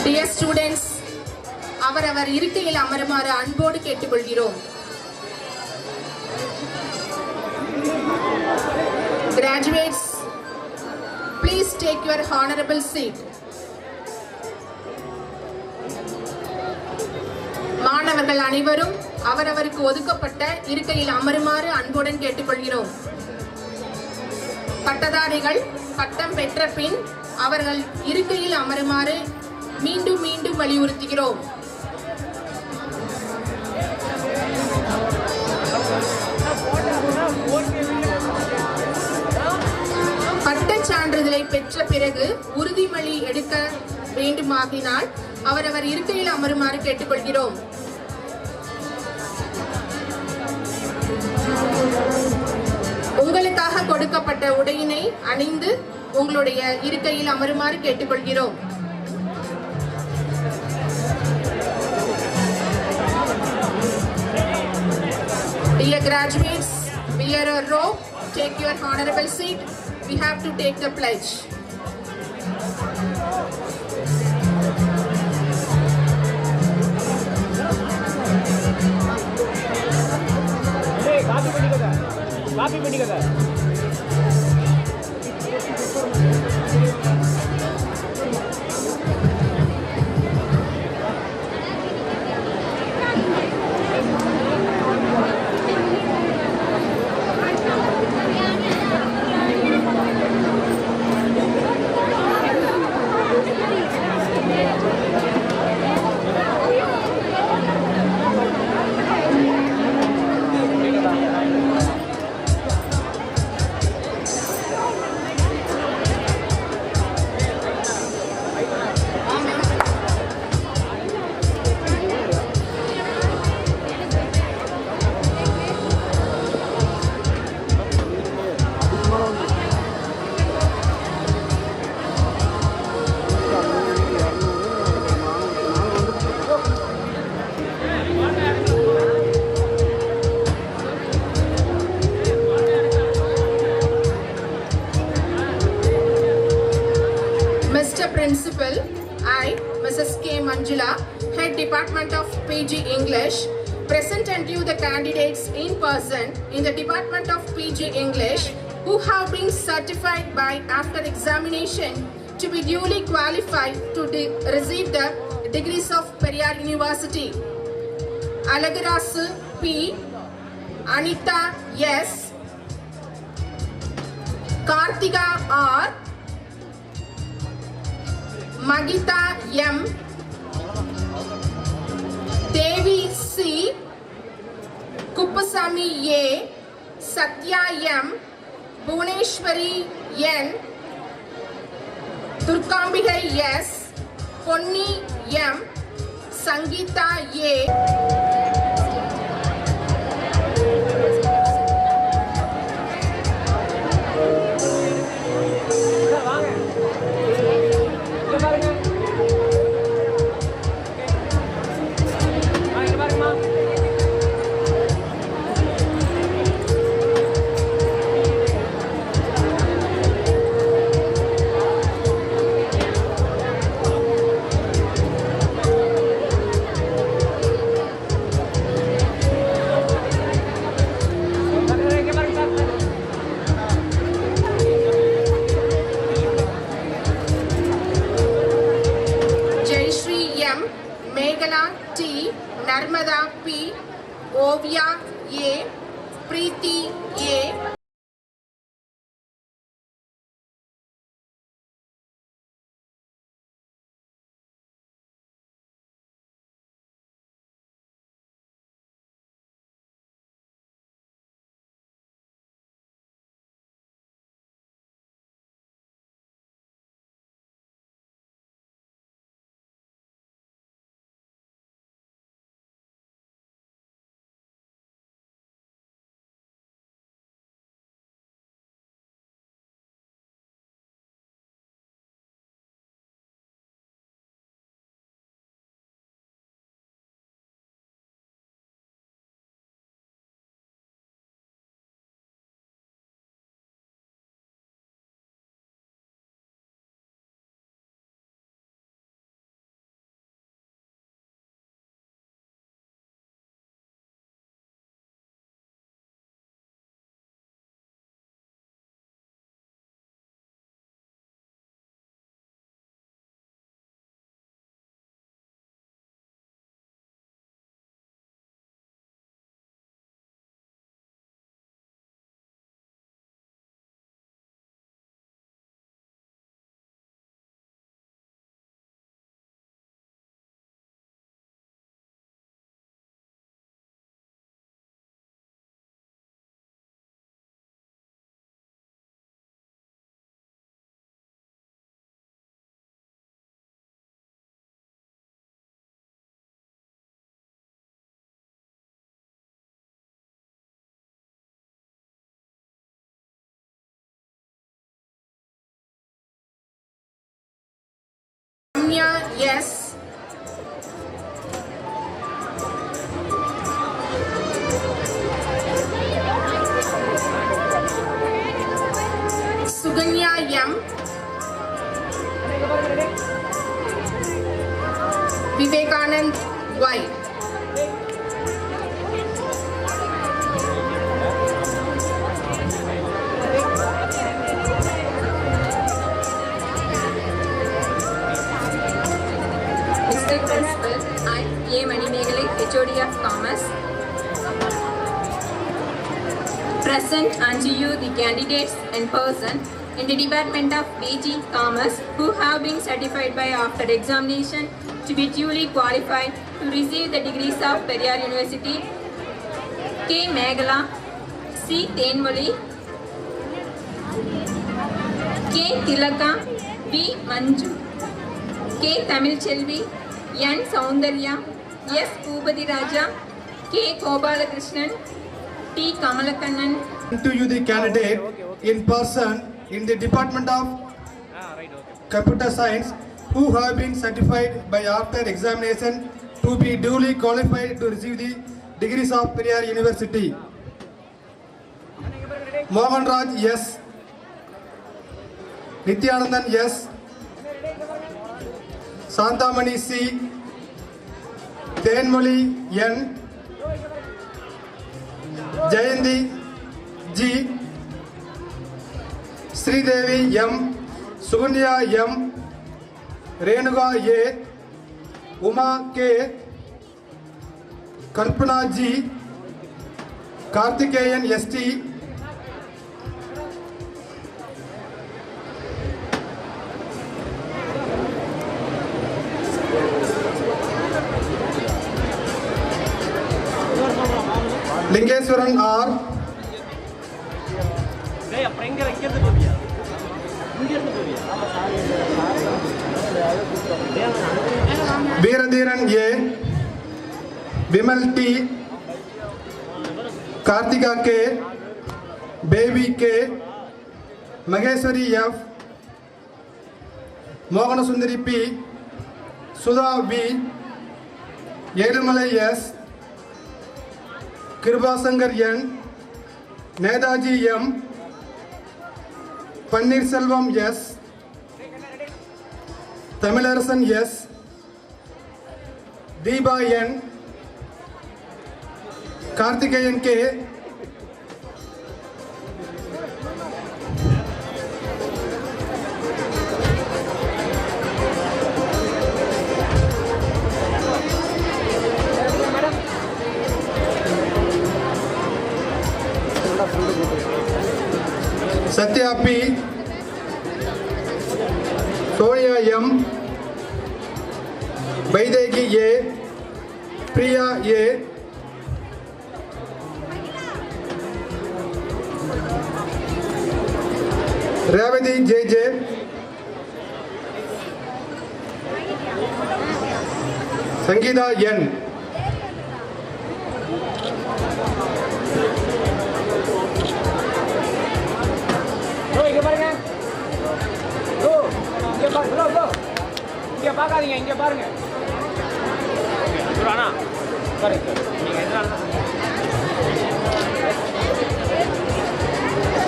Speaker 9: Dear students, அவரவர் இருக்கையில் அமருமாறு அன்போடு கேட்டுக்கொள்கிறோம். Graduates, please take your honorable seat. மாணவர்கள் அனைவரும் அவரவருக்கு ஒதுக்கப்பட்ட இருக்கையில் அமருமாறு அன்புடன் கேட்டுக்கொள்கிறோம். பட்டதாரிகள் பட்டம் பெற்ற பின் அவர்கள் இருக்கையில் அமருமாறு மீண்டும் மீண்டும் வலியுறுத்துகிறோம். பட்டச் சான்றிதழை பெற்ற பிறகு உறுதிமொழி எடுக்க வேண்டுமாகினால் அவரவர் இருக்கையில் அமருமாறு கேட்டுக்கொள்கிறோம். உங்களுக்காக கொடுக்கப்பட்ட உடையினை அணிந்து உங்களுடைய இருக்கையில் அமருமாறு கேட்டுக்கொள்கிறோம். Dear graduates, wear a robe, take your honorable seat. We have to take the pledge.
Speaker 1: Copy பண்ணிக்கங்க.
Speaker 9: Principal, I, Mrs. K. Manjula, Head Department of PG English, Present unto you the candidates in person in the Department of PG English who have been certified by after examination to be duly qualified to receive the degrees of Periyar University. Alagarasu P, Anita S, Kartika R, Magita M, Devi C, Kuppasamy A, Satya M, Bhuvaneshwari N, Durkambigai S, Ponni M, Sangeeta A. T, Narmada P, Ovia A, Preeti A. Yes. Suganya M, Vivekanand Y. HOD of Commerce. Present unto you the candidates in person in the Department of BG Commerce who have been certified by after examination to be duly qualified to receive the degrees of Periyar University. K. Meghala, C. Tenmoli, K. Tilaka, V. Manju, K. Tamil Chelvi, N. Soundarya, S. Bhupati Raja, K. Gopalakrishnan, T. Kamalakannan.
Speaker 11: To you the candidate in person in the Department of Computer Science who have been certified by after examination to be duly qualified to receive the degrees of Periyar University. Mohan Raj S, Nityanandan S, Santamani C, Tenmoli N, Jayanti G, Sridevi M, Sugandhya M, Renuga A, Uma K, Kalpana G, Karthikeyan ST, Lingeswaran R, Veeradhiran A, Vimal T, Karthika K, Baby K, Maheshwari F, Mohana Sundari P, Sudha V, Yedumalai S, Kirbasangar N, Nedaji M, Pannir Selvam S, Tamilarasan S, Deba N, Karthikeyan K, Satya P, Sonia M, Vaidegi A, Priya A, Ravati JJ, Sangeeta N,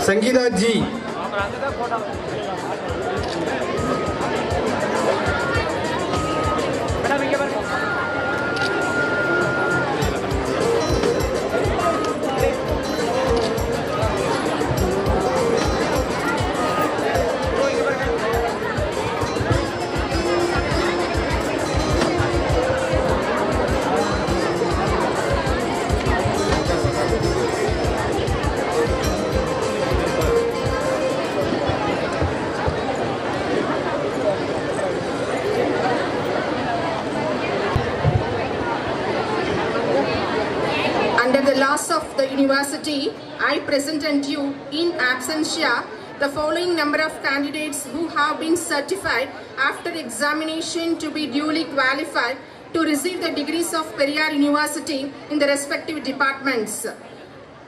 Speaker 11: Sangeeta G,
Speaker 2: Under the laws of the university, I present unto you in absentia the following number of candidates who have been certified after examination to be duly qualified to receive the degrees of Periyar University in the respective departments.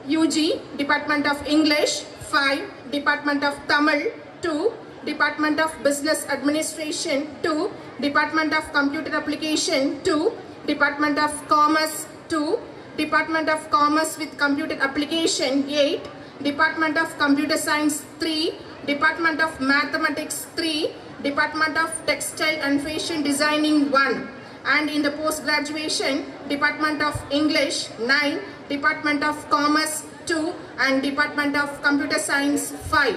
Speaker 2: UG, Department of English, 5, Department of Tamil, 2, Department of Business Administration, 2, Department of Computer Application, 2, Department of Commerce, 2, Department of Commerce with Computer Application, 8, Department of Computer Science, 3, Department of Mathematics, 3, Department of Textile and Fashion Designing, 1, and in the post-graduation, Department of English, 9, Department of Commerce, 2, and Department of Computer Science, 5.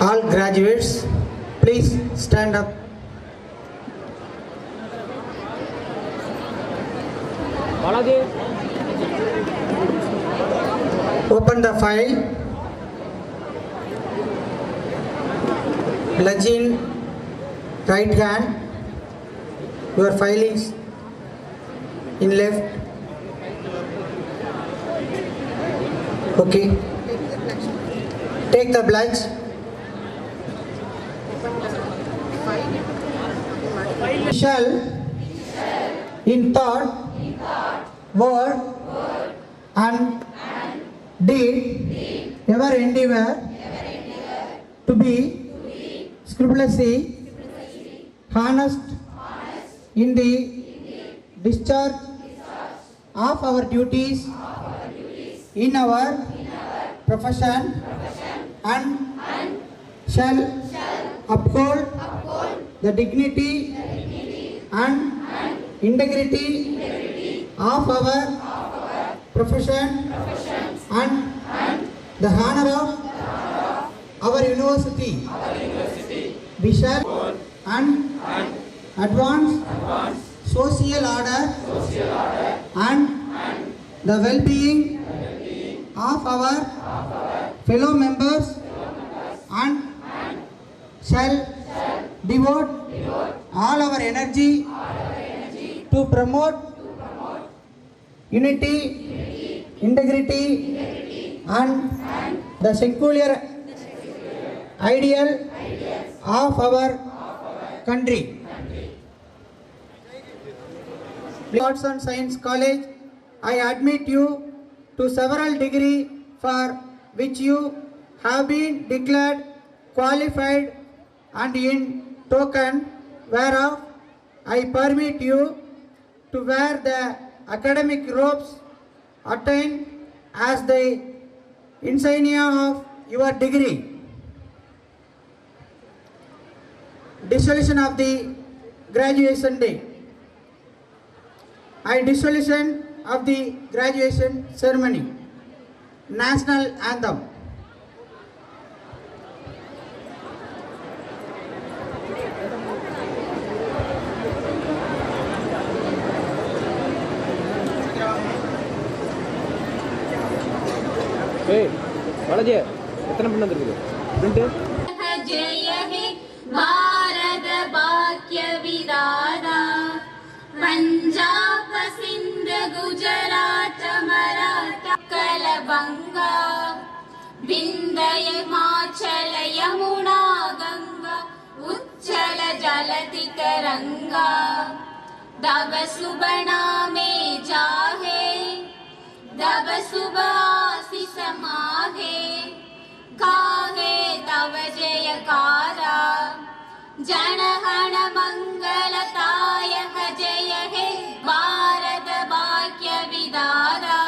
Speaker 3: All graduates, please stand up. Open the file. Plunge in right hand. Your file is in left. Okay. Take the plunge. Shall in thought, word and deed ever endeavor to be scrupulously honest in the discharge of our duties in our profession and shall uphold the dignity and integrity of our profession and the honor of our university. We shall and advance social order and the well-being of our fellow members and shall devote all our energy to promote unity, integrity and the secular ideal of our country. Arts and Science College, I admit you to several degrees for which you have been declared qualified, and in token whereof I permit you to wear the academic robes attained as the insignia of your degree. Dissolution of the graduation day. I dissolution of the graduation ceremony. National anthem.
Speaker 1: Hey, Balaji, எத்தனை பின் வந்திருக்குது? Print
Speaker 5: जय हे भारत भाग्य विधाता पंजाब सिंध गुजरात मराठा कलबंगा विंध्य हिमाचल यमुना गंगा उच्चल जलधि तरंगा तव शुभ नामे जाहे तव शुभ आशीष माहे काहे तव जयकारा जनगण मंगलदायक जय हे भारत भाग्य विधाता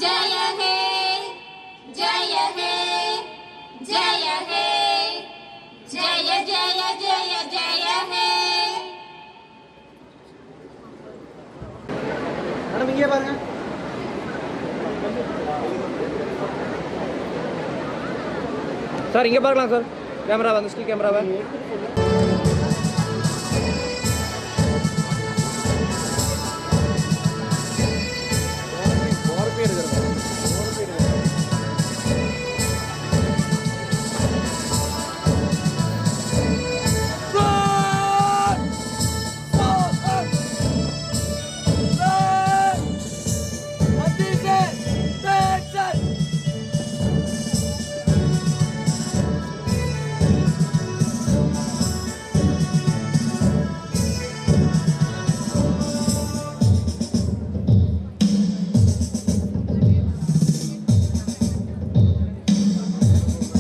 Speaker 5: जय हे जय हे जय हे जय जय जय जय हे
Speaker 1: மேடம் இங்கே பாருங்க சார் இங்கே பார்க்கலாம் சார் கேமரா வந்து ஸ்டில் கேமராவை